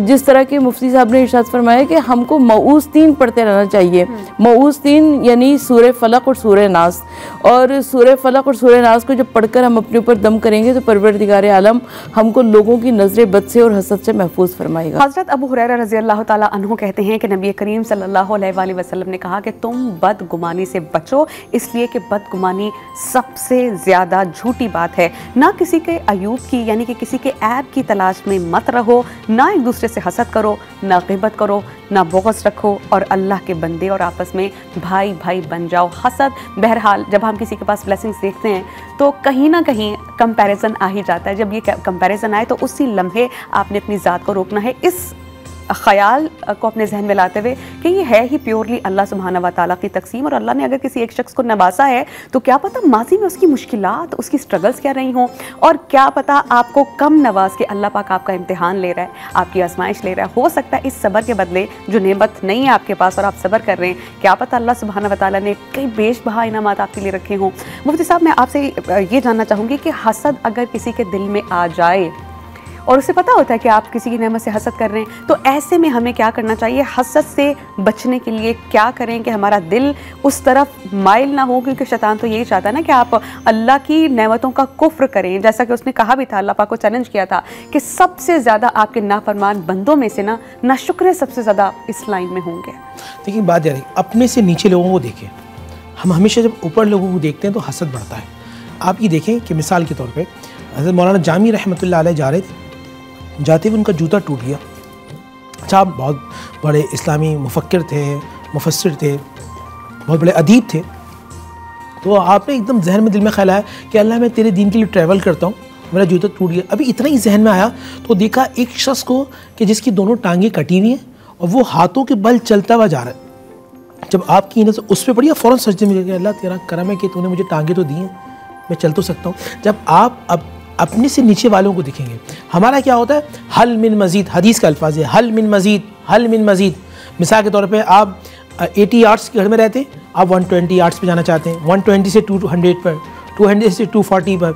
जिस तरह के मुफ्ती साहब ने इरशाद फरमाया कि हमको मऊज़ 3 पढ़ते रहना चाहिए। मऊज़ 3 यानी सूरह फलक और सूरह नास, और सूरह फलक और सूरह नास को जब पढ़कर हम अपने पर दम करेंगे तो परवरदिगार आलम हमको लोगों की नजर बद से और हसद से महफूज फरमाएगा। हज़रत अबू हुरैरा रज़ी अल्लाह ताला अन्हु कहते हैं कि नबी करीम सल्लल्लाहु अलैहि वसल्लम ने कहा कि तुम बदगुमानी से बचो, इसलिए कि बदगुमानी सबसे ज़्यादा झूठी बात है। ना किसी के अयूब की यानी कि किसी के ऐब की तलाश में मत रहो, ना एक दूसरे से हसद करो, ना ग़ीबत करो, ना बुग़्ज़ रखो, और अल्लाह के बंदे और आपस में भाई भाई बन जाओ। हसद, बहरहाल जब हम किसी के पास ब्लेसिंग्स देखते हैं तो कहीं ना कहीं कंपैरिजन आ ही जाता है। जब ये कंपैरिजन आए तो उसी लम्हे आपने अपनी ज़ात को रोकना है, इस ख्याल को अपने जहन में लाते हुए कि ये है ही प्योरली अल्लाह सुब्हानहू व तआला की तकसीम, और अल्लाह ने अगर किसी एक शख्स को नवाजा है तो क्या पता माजी में उसकी मुश्किलात, उसकी स्ट्रगल्स क्या रही हों, और क्या पता आपको कम नवाज के अल्लाह पाक आपका इम्तिहान ले रहा है, आपकी आजमाइश ले रहा है। हो सकता है इस सब्र के बदले जो नेमत नहीं है आपके पास और आप सब्र कर रहे हैं, क्या पता अल्लाह सुब्हानहू व तआला ने कई बेशबहा इनामात आपके लिए रखे हों। मुफ्ती साहब, मैं आपसे ये जानना चाहूँगी कि हसद अगर किसी के दिल में आ जाए और उसे पता होता है कि आप किसी की नेमत से हसद कर रहे हैं, तो ऐसे में हमें क्या करना चाहिए? हसद से बचने के लिए क्या करें कि हमारा दिल उस तरफ माइल ना हो? क्योंकि शैतान तो यही चाहता है ना कि आप अल्लाह की नेमतों का कुफ्र करें, जैसा कि उसने कहा भी था, अल्लाह पाक को चैलेंज किया था कि सबसे ज़्यादा आपके नाफरमान बंदों में से ना शुक्र सबसे ज़्यादा इस लाइन में होंगे। देखिए, बात यार अपने से नीचे लोगों को देखें। हम हमेशा जब ऊपर लोगों को देखते हैं तो हसद बढ़ता है। आप ये देखें कि मिसाल के तौर पर हज़रत मौलाना जामी रहमतुल्लाह अलैह जा रहे थे, जाते हुए उनका जूता टूट गया। अच्छा, आप बहुत बड़े इस्लामी मुफक्किर थे, मुफस्सिर थे, बहुत बड़े अदीब थे, तो आपने एकदम जहन में दिल में ख्याल आया कि अल्लाह मैं तेरे दीन के लिए ट्रैवल करता हूँ, मेरा जूता टूट गया। अभी इतना ही जहन में आया तो देखा एक शख्स को कि जिसकी दोनों टांगें कटी हुई हैं और वो हाथों के बल चलता हुआ जा रहा है। जब आपकी नज़र उस पर पड़ी, फ़ौरन सजदे में गया, अल्लाह तेरा करम है कि तूने मुझे टांगें तो दी हैं, मैं चल तो सकता हूँ। जब आप अपने से नीचे वालों को दिखेंगे, हमारा क्या होता है? हल मिन मजीद, हदीस का अल्फाज है, हल मिन मजीद, हल मिन मजीद। मिसाल के तौर पे आप 80 यार्ड्स के घर में रहते हैं, आप 120 यार्ड्स पे जाना चाहते हैं, 120 से 200 पर, 200 से 240 पर,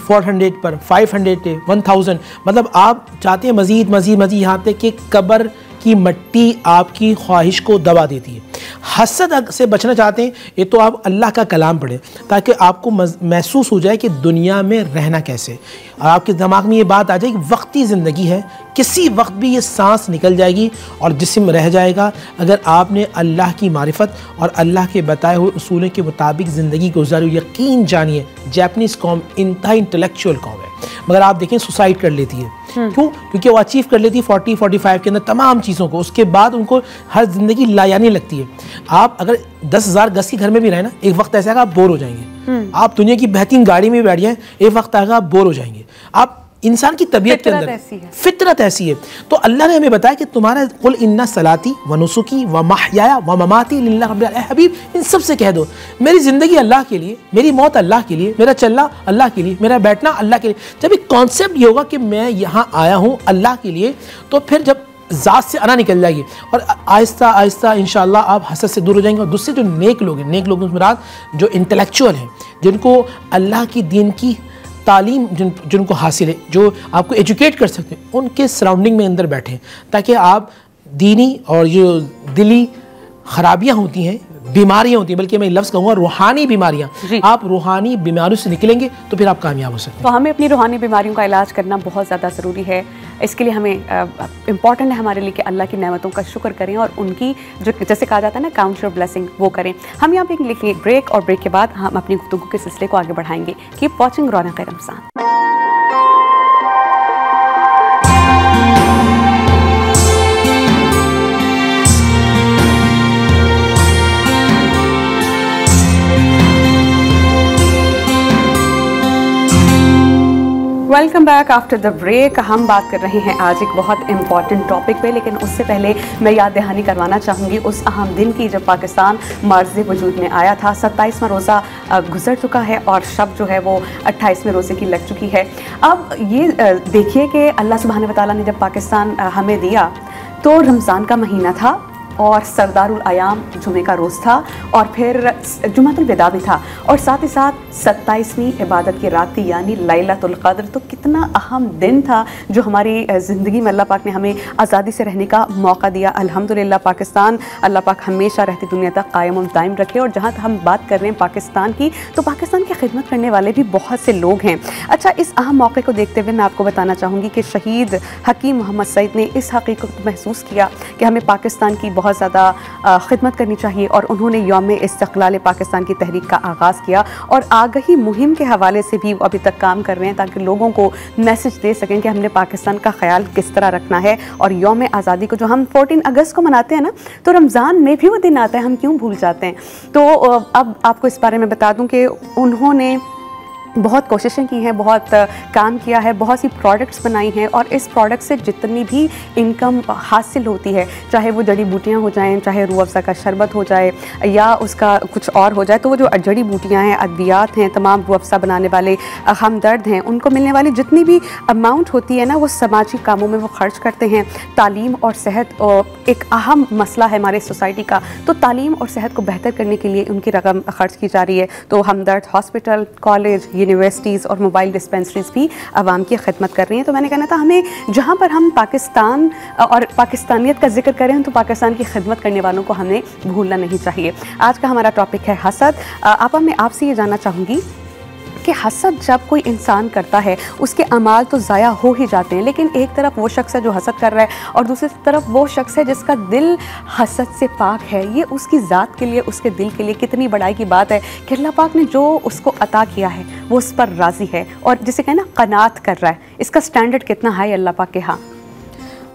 400 पर, 500 पे, 1000, मतलब आप चाहते हैं मजीद मजीद मजीद, यहाँ तक कि कब्र की मट्टी आपकी ख्वाहिश को दबा देती है। हसद से बचना चाहते हैं, ये तो आप अल्लाह का कलाम पढ़ें ताकि आपको महसूस हो जाए कि दुनिया में रहना कैसे, और आपके दिमाग में ये बात आ जाए कि वक्ती ज़िंदगी है, किसी वक्त भी ये सांस निकल जाएगी और जिस्म रह जाएगा। अगर आपने अल्लाह की मारिफत और अल्लाह के बताए हुए उसूलों के मुताबिक ज़िंदगी गुजारी, यकीन जानिए जापानीज़ कौम इंतहा इंटेलेक्चुअल कौम है, मगर आप देखें सुसाइड कर लेती है। क्यों? क्योंकि वो अचीव कर लेती है 40-45 के अंदर तमाम चीज़ों को, उसके बाद उनको हर ज़िंदगी लायानी लगती है। आप अगर 10,000 गज के घर में भी रहे ना, एक वक्त ऐसा आएगा आप बोर हो जाएंगे। आप दुनिया की बेहतरीन गाड़ी में बैठ जाएं, एक वक्त आएगा आप बोर हो जाएंगे। आप इंसान की तबीयत के अंदर फितरत ऐसी है। तो अल्लाह ने हमें बताया कि तुम्हारा कुल इन्ना सलाती व नुसुकी व महयाया व ममाती लिल्लाह रब्बिल आलमीन, हबीब इन सब से कह दो मेरी ज़िंदगी अल्लाह के लिए, मेरी मौत अल्लाह के लिए, मेरा चलना अल्लाह के लिए, मेरा बैठना अल्लाह के लिए। जब एक कॉन्सेप्ट ये होगा कि मैं यहाँ आया हूँ अल्लाह के लिए, तो फिर जब ज़ात से अना निकल जाएगी और आहिस्ता आहिस्ता इंशाअल्लाह आप हसद से दूर हो जाएंगे। और दूसरे जो नेक लोग हैं, नेक लोगों के मुराद जो इंटेलेक्चुअल हैं, जिनको अल्लाह की दीन की तालीम जिनको हासिल है, जो आपको एजुकेट कर सकते हैं, उनके सराउंडिंग में अंदर बैठें ताकि आप दीनी और जो दिली खराबियाँ होती हैं, बीमारियाँ होती हैं, बल्कि मैं लफ्ज़ कहूँगा रूहानी बीमारियाँ, आप रूहानी बीमारियों से निकलेंगे तो फिर आप कामयाब हो सकते हैं। तो हमें अपनी रूहानी बीमारियों का इलाज करना बहुत ज़्यादा ज़रूरी है। इसके लिए हमें इम्पॉर्टेंट है हमारे लिए कि अल्लाह की नेमतों का शुक्र करें और उनकी जो जैसे कहा जाता है ना काउंट योर ब्लेसिंग वो करें। हम यहाँ पे लिखेंगे ब्रेक और ब्रेक के बाद हम अपनी गुफ्तगू के सिलसिले को आगे बढ़ाएंगे। Keep watching Raunaq Ramzan. Welcome back after the break. हम बात कर रहे हैं आज एक बहुत इंपॉर्टेंट टॉपिक पे, लेकिन उससे पहले मैं याद दहानी करवाना चाहूँगी उस अहम दिन की जब पाकिस्तान मर्ज़ वजूद में आया था। 27वां रोज़ा गुजर चुका है और शब जो है वो 28वें रोज़े की लग चुकी है। अब ये देखिए कि अल्लाह सुब्हान व तआला ने जब पाकिस्तान हमें दिया तो रमज़ान का महीना था और सरदारुल आयाम जुमे का रोज़ था और फिर जुमातुल विदा भी था और साथ ही साथ 27वीं इबादत की रात थी यानी लैलतुल क़द्र। तो कितना अहम दिन था जो हमारी ज़िंदगी में अल्लाह पाक ने हमें आज़ादी से रहने का मौका दिया। अल्हम्दुलिल्लाह पाकिस्तान अल्लाह पाक हमेशा रहती दुनिया तक कायम और दायम रखे। और जहाँ हम बात कर रहे हैं पाकिस्तान की, तो पाकिस्तान की खिदमत करने वाले भी बहुत से लोग हैं। अच्छा, इस अहम मौके को देखते हुए मैं आपको बताना चाहूँगी कि शहीद हकीम मोहम्मद सईद ने इस हकीकत को महसूस किया कि हमें पाकिस्तान की बहुत ज़्यादा खिदमत करनी चाहिए और उन्होंने यौम इस्तक़लाल पाकिस्तान की तहरीक का आगाज़ किया और आगही मुहिम के हवाले से भी अभी तक काम कर रहे हैं ताकि लोगों को मैसेज दे सकें कि हमने पाकिस्तान का ख्याल किस तरह रखना है। और यौम आज़ादी को जो हम 14 अगस्त को मनाते हैं ना, तो रमज़ान में भी वो दिन आता है, हम क्यों भूल जाते हैं। तो अब आपको इस बारे में बता दूं कि उन्होंने बहुत कोशिशें की हैं, बहुत काम किया है, बहुत सी प्रोडक्ट्स बनाई हैं और इस प्रोडक्ट से जितनी भी इनकम हासिल होती है, चाहे वो जड़ी बूटियाँ हो जाएं, चाहे रूह अफ़ज़ा का शरबत हो जाए या उसका कुछ और हो जाए, तो वो जो जड़ी बूटियाँ हैं, अद्वियात हैं, तमाम रूह अफ़ज़ा बनाने वाले हमदर्द हैं, उनको मिलने वाली जितनी भी अमाउंट होती है ना, वो समाजी कामों में वो खर्च करते हैं। तालीम और सेहत एक अहम मसला है हमारे सोसाइटी का, तो तालीम और सेहत को बेहतर करने के लिए उनकी रकम खर्च की जा रही है। तो हमदर्द हॉस्पिटल, कॉलेज, यूनिवर्सिटीज़ और मोबाइल डिस्पेंसरीज़ भी आवाम की खिदमत कर रही हैं। तो मैंने कहना था हमें जहाँ पर हम पाकिस्तान और पाकिस्तानियत का जिक्र करें तो पाकिस्तान की खिदमत करने वालों को हमें भूलना नहीं चाहिए। आज का हमारा टॉपिक है हसद। आपा, मैं आपसे ये जानना चाहूँगी कि हसद जब कोई इंसान करता है उसके अमाल तो ज़ाया हो ही जाते हैं, लेकिन एक तरफ वो शख्स है जो हसद कर रहा है और दूसरी तरफ वो शख्स है जिसका दिल हसद से पाक है। ये उसकी ज़ात के लिए, उसके दिल के लिए कितनी बड़ाई की बात है कि अल्लाह पाक ने जो उसको अता किया है वो उस पर राज़ी है और जिसे कहना कनात कर रहा है। इसका स्टैंडर्ड कितना हाई अल्लाह पाक के यहाँ।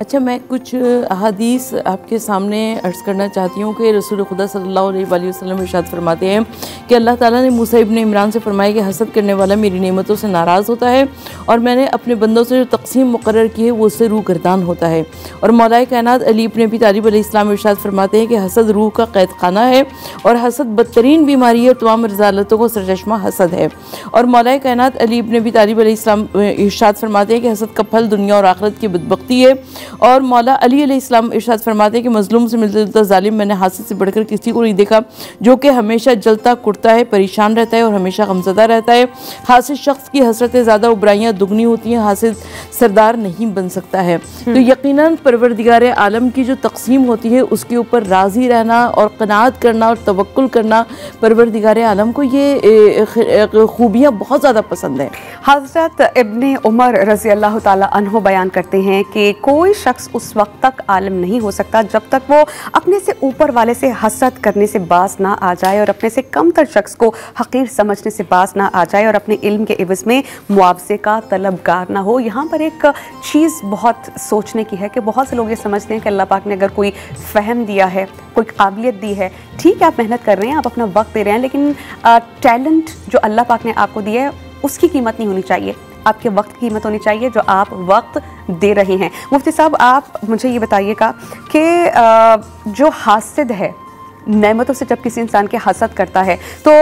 अच्छा, मैं कुछ अहादीस आपके सामने अर्ज़ करना चाहती हूँ कि रसूल खुदा सल्लल्लाहु अलैहि वसल्लम इरशाद फरमाते हैं कि अल्लाह ताला ने मूसा इब्न इमरान से फरमाया कि हसद करने वाला मेरी नेमतों से नाराज़ होता है और मैंने अपने बंदों से जो तकसीम मुकर्रर की है वो उससे रूह गर्दान होता है। और मौलाए कायनात अली इब्न अबी तालिब अलैहिस्सलाम इरशाद फरमाते हैं कि हसद रूह का कैद खाना है और हसद बदतरीन बीमारी है और तमाम रज़ालतों को सरचश्मा हसद है। और मौलाए कायनात अली इब्न अबी तालिब अलैहिस्सलाम इरशाद फरमाते हैं कि हसद का फल दुनिया और आखिरत की बदबख्ती है। और मौला अली अलैहिस्सलाम इरशाद फरमाते हैं कि मजलूम से मिलता जुलता जालिम मैंने हासिद से बढ़कर किसी को नहीं देखा, जो कि हमेशा जलता कुटता है, परेशान रहता है और हमेशा गमज़दा रहता है। हासिद शख्स की हसरतें ज़्यादा बुराइयाँ दुगनी होती हैं, हासिद सरदार नहीं बन सकता है। तो यकीनन परवरदिगार आलम की जो तकसीम होती है उसके ऊपर राज़ी रहना और क़नाअत करना और तवक्कुल करना, परवरदिगार आलम को ये खूबियाँ बहुत ज़्यादा पसंद है। हज़रत इब्ने उमर रज़ी अल्लाह ताला अन्हो बयान करते हैं कि कोई शख्स उस वक्त तक आलिम नहीं हो सकता जब तक वो अपने से ऊपर वाले से हसद करने से बाज ना आ जाए और अपने से कमतर शख्स को हकीर समझने से बाज ना आ जाए और अपने इल्म के इवज़ में मुआवजे का तलबगार ना हो। यहाँ पर एक चीज़ बहुत सोचने की है कि बहुत से लोग ये समझते हैं कि अल्लाह पाक ने अगर कोई फ़हम दिया है, कोई काबिलियत दी है, ठीक है आप मेहनत कर रहे हैं, आप अपना वक्त दे रहे हैं, लेकिन टैलेंट जो अल्लाह पाक ने आपको दिया है उसकी कीमत नहीं होनी चाहिए, आपके वक्त की कीमत होनी चाहिए जो आप वक्त दे रहे हैं। मुफ्ती साहब, आप मुझे ये बताइएगा कि जो हासिद है नेमतों से जब किसी इंसान के हसद करता है तो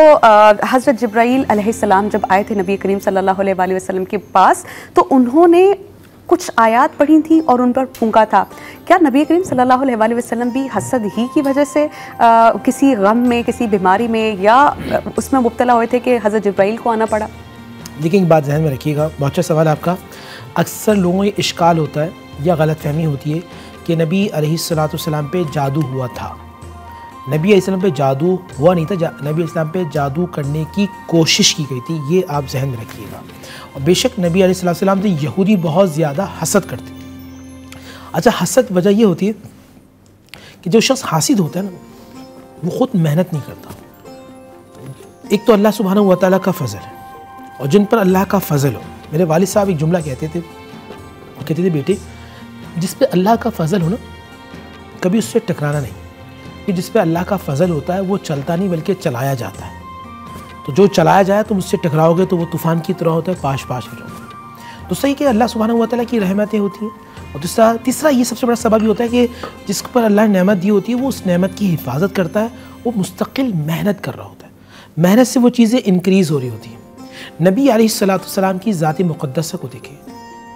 हज़रत जिब्राईल अलैहिस्सलाम जब आए थे नबी करीम सल्लल्लाहु अलैहि वसल्लम के पास तो उन्होंने कुछ आयात पढ़ी थी और उन पर फूंका था। क्या नबी करीम सल्लल्लाहु अलैहि वसल्लम भी हसद ही की वजह से किसी गम में, किसी बीमारी में या उसमें मुब्तला हुए थे कि हज़रत जिब्राईल को आना पड़ा? देखिए, एक बात ज़हन में रखिएगा, बहुत अच्छा सवाल आपका। अक्सर लोगों को ये इश्काल होता है या गलतफहमी होती है कि नबी अलैहिस्सलाम पे जादू हुआ था। नबी अलैहिस्सलाम पे जादू हुआ नहीं था, नबी अलैहिस्सलाम पे जादू करने की कोशिश की गई थी, ये आप जहन में रखिएगा। और बेशक नबी अलैहिस्सलाम से यहूदी बहुत ज़्यादा हसद करते, अच्छा, हसद वजह ये होती है कि जो शख्स हासिद होता है ना, वो खुद मेहनत नहीं करता। एक तो अल्लाह सुब्हानहू व तआला का फ़ज़ल है, और जिन पर अल्लाह का फ़ज़ल हो, मेरे वालिद साहब एक जुमला कहते थे, वो कहते थे बेटे जिस पे अल्लाह का फ़ज़ल हो ना, कभी उससे टकराना नहीं, कि जिस पे अल्लाह का फ़ज़ल होता है वो चलता नहीं बल्कि चलाया जाता है। तो जो चलाया जाए तुम उससे टकराओगे तो वो तूफ़ान की तरह होता है, पाश पाश हो जाओगे। तो सही कि अल्लाह सुब्हानहू व तआला की रहमतें होती हैं। और तीसरा ये सबसे बड़ा सबब ये होता है कि जिस पर अल्लाह ने नेमत दी होती है वो उस नेमत की हिफाजत करता है, वो मुस्तकिल मेहनत कर रहा होता है, मेहनत से वो चीज़ें इंक्रीज़ हो रही होती हैं। नबी अलैहिस्सलातु वस्सलाम की ज़ात मुक़द्दसा को देखें,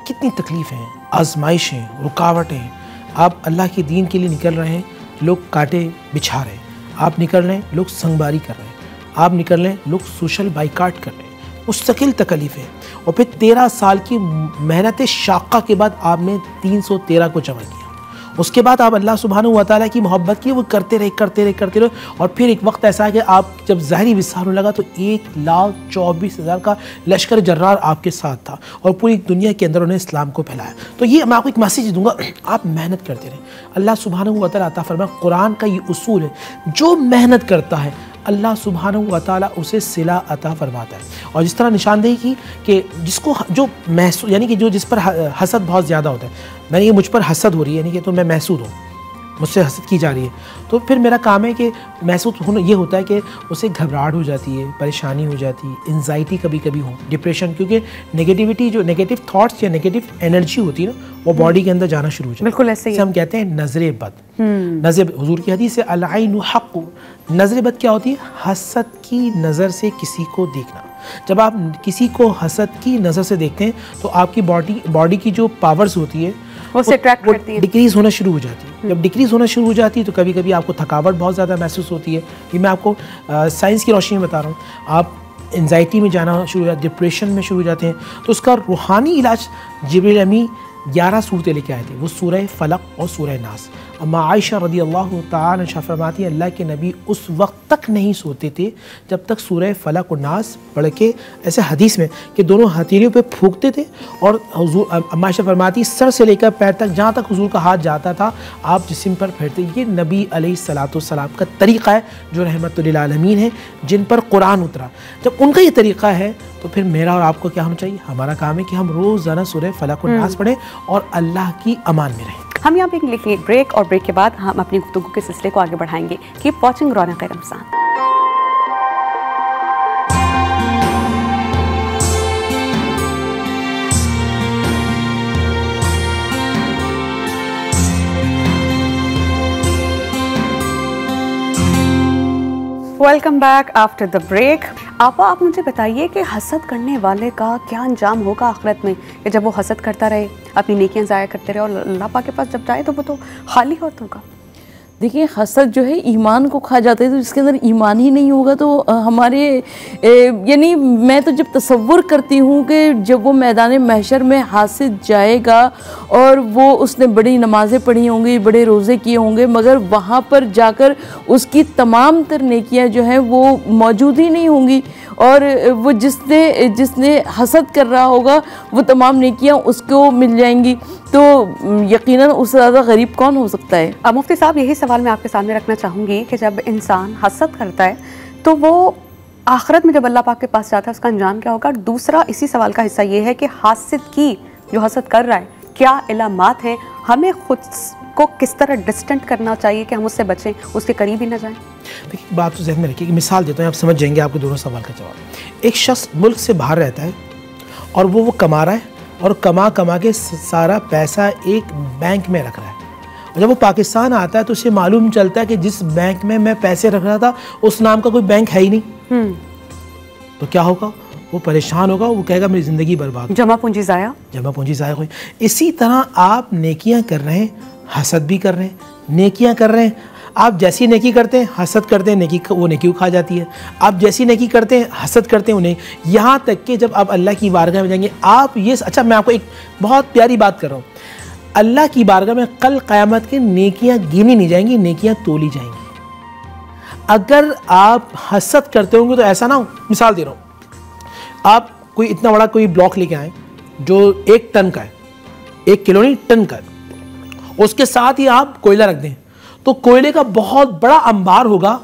कितनी तकलीफ़ें, आजमाइशें, रुकावटें। आप अल्लाह के दीन के लिए निकल रहे हैं, लोग कांटे बिछा रहे हैं, आप निकल रहे हैं, लोग संगबारी कर रहे हैं, आप निकल रहे हैं, लोग सोशल बाइकाट कर रहे हैं, मुस्तकिल तकलीफ़ें। और फिर 13 साल की मेहनत शाक़ा के बाद आपने 313 को जमा किया। उसके बाद आप अल्लाह सुब्हानहू व तआला की मोहब्बत की, वो करते रहे। और फिर एक वक्त ऐसा है कि आप जब ज़ाहिरी विस्तार होने लगा तो 1,24,000 का लश्कर जर्रार आपके साथ था, और पूरी दुनिया के अंदर उन्हें इस्लाम को फैलाया। तो ये मैं आपको एक मैसेज दूंगा, आप मेहनत करते रहें। अल्लाह सुब्हानहू व तआला अता फरमाए, कुरान का ये उसूल है, जो मेहनत करता है अल्लाह सुब्हानहू व तआला उसे सिला अता फरमाता है। और जिस तरह निशानदेही की कि जिसको जो महसूस, यानी कि जो जिस पर हसद बहुत ज़्यादा होता है, मैंने ये मुझ पर हसद हो रही है, यानी कि तो मैं महसूद हूँ, मुझसे हसद की जा रही है, तो फिर मेरा काम है कि महसूस होना ये होता है कि उसे घबराहट हो जाती है, परेशानी हो जाती है, एंजाइटी कभी कभी हो, डिप्रेशन, क्योंकि नेगेटिविटी, जो नेगेटिव थॉट्स या नेगेटिव एनर्जी होती है ना, वो बॉडी के अंदर जाना शुरू हो जाती है। बिल्कुल ऐसे ही हम कहते हैं नज़र बद। नज़र, हुजूर की हदीस है अल-ऐनु हक़्क़ु। नज़र बद क्या होती है? हसद की नज़र से किसी को देखना। जब आप किसी को हसद की नज़र से देखते हैं तो आपकी बॉडी की जो पावर्स होती है वो डिक्रीज़ होना शुरू हो जाती है। जब डिक्रीज़ होना शुरू हो जाती है तो कभी कभी आपको थकावट बहुत ज़्यादा महसूस होती है। ये मैं आपको साइंस की रोशनी में बता रहा हूँ। आप एंजाइटी में जाना शुरू हो जाते, डिप्रेशन में शुरू हो जाते हैं, तो उसका रूहानी इलाज जिब्रील अमी 11 सूरतें लेके आए थे। वो सूरह फलक और सूरह नास। अम्मा आयशा रदी अल्लाह तआला अन्हा फरमाती है, अल्लाह के नबी उस वक्त तक नहीं सोते थे जब तक सूरह फलक और नास पढ़ के, ऐसे हदीस में कि दोनों हथेलियों पे फूंकते थे, और हुजूर अम्मा आयशा फरमाती सर से लेकर पैर तक, जहाँ तक हुजूर का हाथ जाता था, आप जिस्म पर फेरते। ये नबी अलैहिस्सलातु वस्सलाम का तरीक़ा है, जो रहमतुल लिल आलमीन है, जिन पर कुरान उतरा। जब उनका ये तरीक़ा है तो फिर मेरा और आपको क्या होना चाहिए? हमारा काम है कि हम रोज़ाना सूरह फलक और नास पढ़ें और अल्लाह की अमान में रहें। हम यहाँ पे लेंगे एक ब्रेक, और ब्रेक के बाद हम अपनी गुफ्तगू के सिलसिले को आगे बढ़ाएंगे। Keep watching Raunaq Ramzan. Welcome back after the break. आपा, आप मुझे बताइए कि हसद करने वाले का क्या अंजाम होगा आखिरत में, कि जब वो हसद करता रहे, अपनी नेकियां ज़ाया करते रहे, और अल्लाह पाक के पास जब जाए तो वो तो खाली हाथ होगा। देखिए, हसद जो है ईमान को खा जाता है, तो जिसके अंदर ईमान ही नहीं होगा तो हमारे यानी मैं तो जब तसव्वुर करती हूँ कि जब वो मैदान महशर में हासिद जाएगा और वो उसने बड़ी नमाज़ें पढ़ी होंगी, बड़े रोज़े किए होंगे, मगर वहाँ पर जाकर उसकी तमाम तर नेकियाँ जो हैं वो मौजूद ही नहीं होंगी, और वो जिसने हसद कर रहा होगा वो तमाम नेकियां उसको मिल जाएंगी। तो यकीनन उससे ज़्यादा गरीब कौन हो सकता है? अब मुफ्ती साहब, यही सवाल मैं आपके सामने रखना चाहूँगी कि जब इंसान हसद करता है तो वो आखिरत में जब अल्लाह पाक के पास जाता है उसका अंजाम क्या होगा? दूसरा इसी सवाल का हिस्सा ये है कि हासिद की जो हसद कर रहा है, क्या इलामात हैं, हमें खुद को किस तरह डिस्टेंट करना चाहिए कि हम उससे बचें, उसके करीब ही ना जाएं? देखिए, बात तो ज़हन में रखिए कि मिसाल देता हूँ, आप समझ जाएंगे आपके दोनों सवाल का जवाब। एक शख्स मुल्क से बाहर रहता है और वो कमा रहा है, और कमा के सारा पैसा एक बैंक में रख रहा है, और जब वो पाकिस्तान आता है तो उसे मालूम चलता है कि जिस बैंक में मैं पैसे रख रहा था उस नाम का कोई बैंक है ही नहीं। तो क्या होगा? वो परेशान होगा, वो कहेगा मेरी ज़िंदगी बर्बाद, जमा पूंजी ज़ाया हुई। इसी तरह आप नेकियां कर रहे हैं, हसद भी कर रहे हैं, नेकियां कर रहे हैं। आप जैसी नेकी करते हैं, हसद करते हैं, वो नेकी खा जाती है। आप जैसी नेकी करते हैं, हसद करते हैं उन्हें, यहाँ तक कि जब आप अल्लाह की बारगाह में जाएंगे, आप ये, अच्छा मैं आपको एक बहुत प्यारी बात कर रहा हूँ, अल्लाह की बारगाह में कल क़यामत की नेकियां गिनी नहीं जाएंगी, नेकियां तोली जाएंगी। अगर आप हसद करते होंगे तो ऐसा ना हो, मिसाल दे रहा हूँ, आप कोई इतना बड़ा कोई ब्लॉक लेके आए जो 1 टन का है, 1 किलो नहीं, टन का है, उसके साथ ही आप कोयला रख दें तो कोयले का बहुत बड़ा अंबार होगा,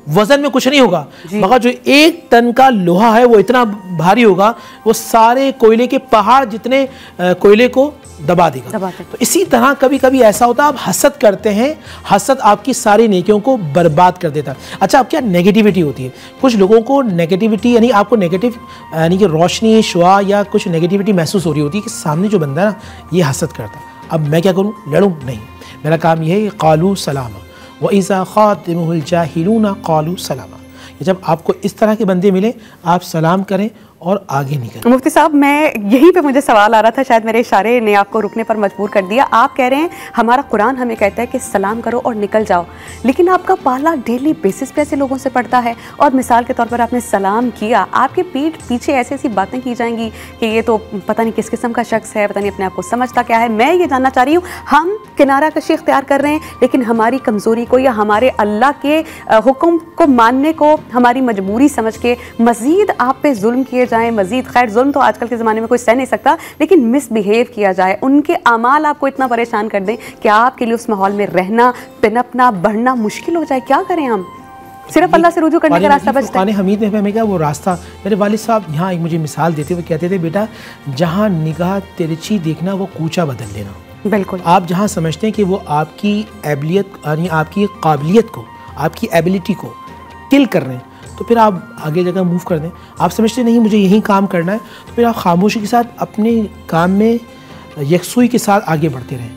वजन में कुछ नहीं होगा, मगर जो 1 टन का लोहा है वो इतना भारी होगा, वो सारे कोयले के पहाड़ जितने कोयले को दबा देगा। तो इसी तरह कभी कभी ऐसा होता है आप हसद करते हैं, हसद आपकी सारी नेकियों को बर्बाद कर देता है। अच्छा, अब क्या नेगेटिविटी होती है, कुछ लोगों को नेगेटिविटी यानी आपको नेगेटिव यानी कि रोशनी शुआ या कुछ नेगेटिविटी महसूस हो रही होती है कि सामने जो बंदा है ना ये हसद करता है, अब मैं क्या करूँ, लड़ूँ नहीं, मेरा काम यह है क़ालू सलामा व इज़ा ख़ातमुहुल जाहिलूना क़ालू सलामा। जब आपको इस तरह के बंदे मिले आप सलाम करें और आगे निकलें। मुफ्ती साहब, मैं यहीं पे मुझे सवाल आ रहा था, शायद मेरे इशारे ने आपको रुकने पर मजबूर कर दिया। आप कह रहे हैं हमारा कुरान हमें कहता है कि सलाम करो और निकल जाओ, लेकिन आपका पाला डेली बेसिस पे ऐसे लोगों से पड़ता है और मिसाल के तौर पर आपने सलाम किया, आपके पीठ पीछे ऐसी ऐसी बातें की जाएंगी कि ये तो पता नहीं किस किस्म का शख्स है, पता नहीं अपने आप को समझता क्या है। मैं ये जानना चाह रही हूँ, हम किनारा कशी इख्तियार कर रहे हैं, लेकिन हमारी कमज़ोरी को या हमारे अल्लाह के हुक्म को मानने को हमारी मजबूरी समझ के मज़ीद आप पे जुल्म किए जाएँ, मज़ीद, खैर जुल्म तो आजकल के ज़माने में कोई सह नहीं सकता, लेकिन मिसबिहेव किया जाए, उनके अमाल आपको इतना परेशान कर दें कि आपके लिए उस माहौल में रहना, पनपना, बढ़ना मुश्किल हो जाए, क्या करें हम? सिर्फ अल्लाह से रुजू करने का रास्ता बचता है। हमीद में हमें क्या वो रास्ता, मेरे वालिद साहब यहाँ एक मुझे मिसाल देते हुए कहते थे, बेटा जहाँ निगाह तिरछी देखना वो कूचा बदल लेना। बिल्कुल, आप जहाँ समझते हैं कि वो आपकी एबिलियत यानी आपकी काबिलियत को, आपकी एबिलिटी को किल कर रहे हैं, तो फिर आप आगे जगह मूव कर दें। आप समझते नहीं मुझे यही काम करना है, तो फिर आप खामोशी के साथ अपने काम में यकसुई के साथ आगे बढ़ते रहें।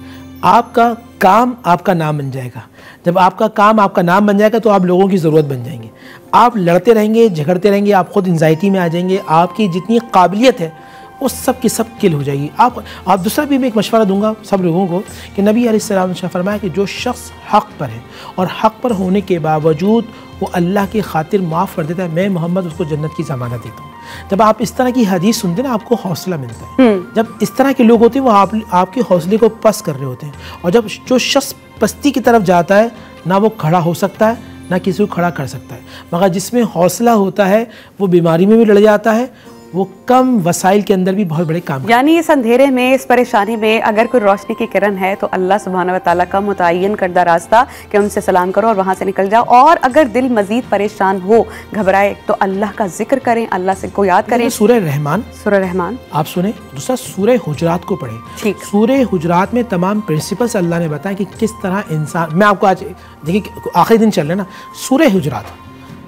आपका काम आपका नाम बन जाएगा। जब आपका काम आपका नाम बन जाएगा तो आप लोगों की ज़रूरत बन जाएंगे। आप लड़ते रहेंगे, झगड़ते रहेंगे, आप खुद एंजाइटी में आ जाएंगे, आपकी जितनी काबिलियत है वो सब की सब किल हो जाएगी। आप दूसरा भी मैं एक मशवरा दूंगा सब लोगों को कि नबी अलैहिस्सलाम ने फरमाया कि जो शख्स हक़ पर है और हक़ पर होने के बावजूद वो अल्लाह की खातिर माफ़ कर देता है, मैं मोहम्मद उसको जन्नत की ज़मानत देता हूँ। जब आप इस तरह की हदीस सुनते हैं ना आपको हौसला मिलता है। जब इस तरह के लोग होते हैं वो आपके हौसले को पस्त कर रहे होते हैं। और जब जो शख्स पस्ती की तरफ जाता है ना वो खड़ा हो सकता है ना किसी को खड़ा कर सकता है, मगर जिसमें हौसला होता है वो बीमारी में भी लड़ जाता है, वो कम वसाइल के अंदर भी बहुत बड़े काम। यानी इस अंधेरे में, इस परेशानी में अगर कोई रोशनी की किरण है तो अल्लाह सुब्हान व तआला का मुतय्यन करदा रास्ता कि उनसे सलाम करो और वहाँ से निकल जाओ। और अगर दिल मजीद परेशान हो, घबराए, तो अल्लाह का जिक्र करें, अल्लाह से को याद करें। सूरह रहमान आप सुने, दूसरा सूरह हुजरात को पढ़ें। ठीक, सूरह हुजरात में तमाम प्रिंसिपल्स अल्लाह ने बताया कि किस तरह इंसान, मैं आपको आज देखिए आखिरी दिन चल रहे ना, सूरह हुजरात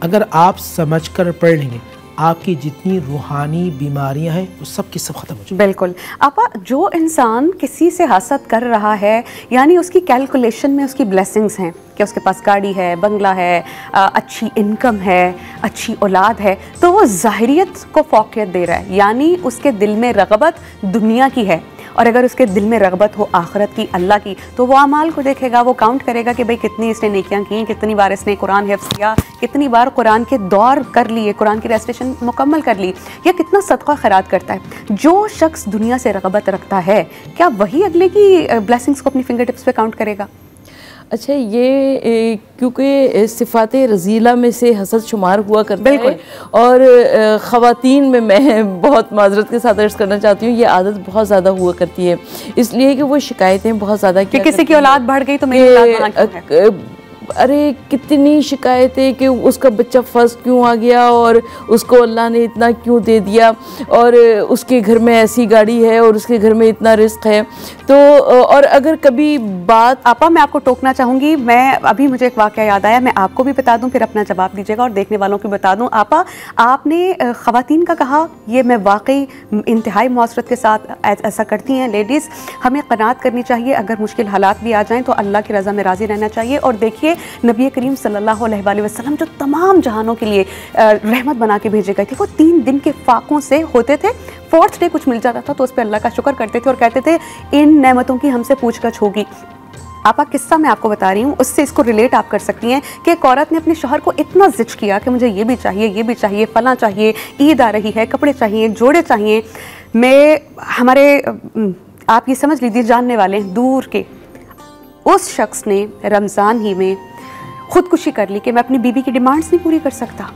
अगर आप समझ कर पढ़ लेंगे आपकी जितनी रूहानी बीमारियां हैं वो सब की सब खत्म हो जाएगी। बिल्कुल आपा, जो इंसान किसी से हसद कर रहा है यानी उसकी कैलकुलेशन में उसकी ब्लेसिंग्स हैं कि उसके पास गाड़ी है, बंगला है, अच्छी इनकम है, अच्छी औलाद है, तो वो ज़ाहिरियत को फौकियत दे रहा है, यानी उसके दिल में रग़बत दुनिया की है। और अगर उसके दिल में रग़बत हो आखिरत की, अल्लाह की, तो वो अमाल को देखेगा, वो काउंट करेगा कि भाई कितनी इसने नेकियां की, कितनी बार इसने कुरान हिफ्ज़ किया, कितनी बार कुरान के दौर कर लिए, कुरान की रेसिटेशन मुकम्मल कर ली, या कितना सदका खैरात करता है। जो शख्स दुनिया से रग़बत रखता है, क्या वही अगले की ब्लेसिंग्स को अपनी फिंगर टिप्स पे काउंट करेगा? अच्छा, ये क्योंकि सिफ़ात रज़ीला में से हसद शुमार हुआ करता है, और ख़वातीन में मैं बहुत माजरत के साथ अर्ज़ करना चाहती हूँ, ये आदत बहुत ज़्यादा हुआ करती है, इसलिए कि वो शिकायतें बहुत ज़्यादा कि किसी की औलाद बढ़ गई तो मेरी औलाद कहाँ क्यों है? अरे कितनी शिकायतें कि उसका बच्चा फर्स्ट क्यों आ गया और उसको अल्लाह ने इतना क्यों दे दिया, और उसके घर में ऐसी गाड़ी है और उसके घर में इतना रिस्क है। तो और अगर कभी बात, आपा मैं आपको टोकना चाहूँगी, मैं अभी मुझे एक वाक़या याद आया, मैं आपको भी बता दूँ फिर अपना जवाब दीजिएगा और देखने वालों को बता दूँ। आपा, आपने ख़वातीन का कहा, ये मैं वाकई इंतहाई मुआसरत के साथ ऐसा करती हैं लेडीज़, हमें क़नात करनी चाहिए, अगर मुश्किल हालात भी आ जाएँ तो अल्लाह की रज़ा में राज़ी रहना चाहिए। और देखिए नबी करीम सल्लल्लाहु अलैहि वसल्लम जो तमाम जहानों के लिए रहमत बना के भेजे गए थे, वो 3 दिन के फाकों से होते थे, 4th डे कुछ मिल जाता था तो उस पर अल्लाह का शुक्र करते थे और कहते थे इन नेमतों की हमसे पूछगछ होगी। आपा, किस्सा मैं आपको बता रही हूँ, उससे इसको रिलेट आप कर सकती हैं कि एक औरत ने अपने शौहर को इतना जिद किया कि मुझे ये भी चाहिए, ये भी चाहिए, फलां चाहिए, ईद आ रही है, कपड़े चाहिए, जोड़े चाहिए। हमारे आप ये समझ लीजिए जानने वाले दूर के उस शख्स ने रमज़ान ही में ख़ुदकुशी कर ली कि मैं अपनी बीवी की डिमांड्स नहीं पूरी कर सकता।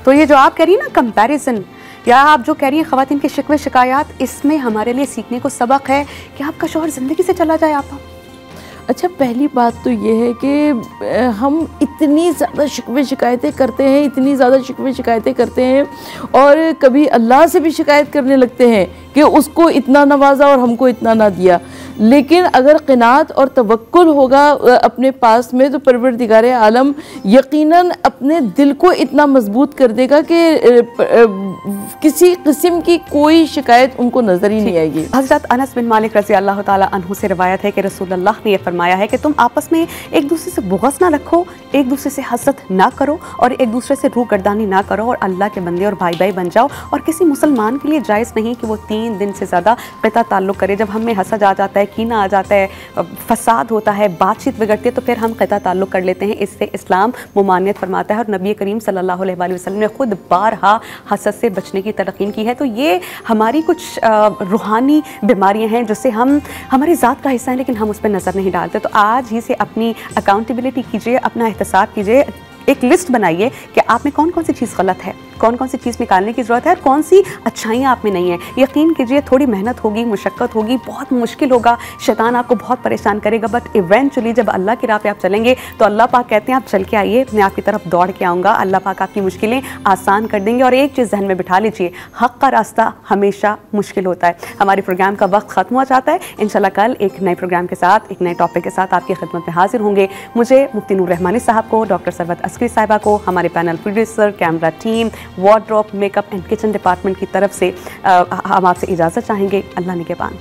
तो ये जो आप कह रही हैं ना कंपैरिजन, या आप जो कह रही हैं ख़वातीन के शिकवे शिकायत, इसमें हमारे लिए सीखने को सबक है कि आपका शौहर ज़िंदगी से चला जाए। आप अच्छा, पहली बात तो ये है कि हम इतनी ज़्यादा शिकवे शिकायतें करते हैं, इतनी ज़्यादा शिकवे शिकायतें करते हैं और कभी अल्लाह से भी शिकायत करने लगते हैं कि उसको इतना नवाजा और हमको इतना ना दिया। लेकिन अगर क़नात और तवक्कुल होगा अपने पास में, तो परवरदिगार आलम यकीनन अपने दिल को इतना मजबूत कर देगा कि किसी किस्म की कोई शिकायत उनको नज़र ही नहीं आएगी। हज़रत अनस बिन मालिक रज़ी अल्लाह ताला अन्हु से रिवायत है कि रसूलुल्लाह ने यह फरमाया है कि तुम आपस में एक दूसरे से बुग़्ज़ ना रखो, एक दूसरे से हसद ना करो और एक दूसरे से रूगर्दानी ना करो और अल्लाह के बंदे और भाई भाई बन जाओ। और किसी मुसलमान के लिए जायज़ नहीं कि वो 3 दिन से ज़्यादा क़िता ताल्लुक़ करे। जब हम में हसद आ जाता है, कीना आ जाता है, फसाद होता है, बातचीत बिगड़ती है, तो फिर हम क़िता ताल्लुक़ कर लेते हैं। इससे इस्लाम मुमानियत फरमाता है और नबी करीम सल्लल्लाहु अलैहि वसल्लम ने खुद बारहा हसद से बचने की तलक़ीन की है। तो ये हमारी कुछ रूहानी बीमारियां हैं जिससे हम हमारी ज़ात का हिस्सा है लेकिन हम उस पर नज़र नहीं डालते। तो आज ही से अपनी अकाउंटेबिलिटी कीजिए, अपना एहतसाब कीजिए, एक लिस्ट बनाइए कि आप में कौन कौन सी चीज़ गलत है, कौन कौन सी चीज़ निकालने की ज़रूरत है और कौन सी अच्छाइयाँ आप में नहीं है। यकीन कीजिए थोड़ी मेहनत होगी, मुशक्क़त होगी, बहुत मुश्किल होगा, शैतान आपको बहुत परेशान करेगा, बट इवेंचुअली जब अल्लाह की राह पे आप चलेंगे तो अल्लाह पाक कहते हैं आप चल के आइए, मैं आपकी तरफ दौड़ के आऊँगा। अल्लाह पाक आपकी मुश्किलें आसान कर देंगे। और एक चीज़ जहन में बिठा लीजिए, हक़ का रास्ता हमेशा मुश्किल होता है। हमारे प्रोग्राम का वक्त ख़त्म हो जाता है। इंशाल्लाह कल एक नए प्रोग्राम के साथ, एक नए टॉपिक के साथ आपकी खिदमत में हाजिर होंगे। मुझे मुफ्ती नूर रहमानी साहब को, डॉक्टर सरवत अस्करी साहिबा को, हमारे panel producer, camera team, wardrobe, makeup and kitchen department की तरफ से हम आपसे इजाज़त चाहेंगे। अल्लाह निगहबान।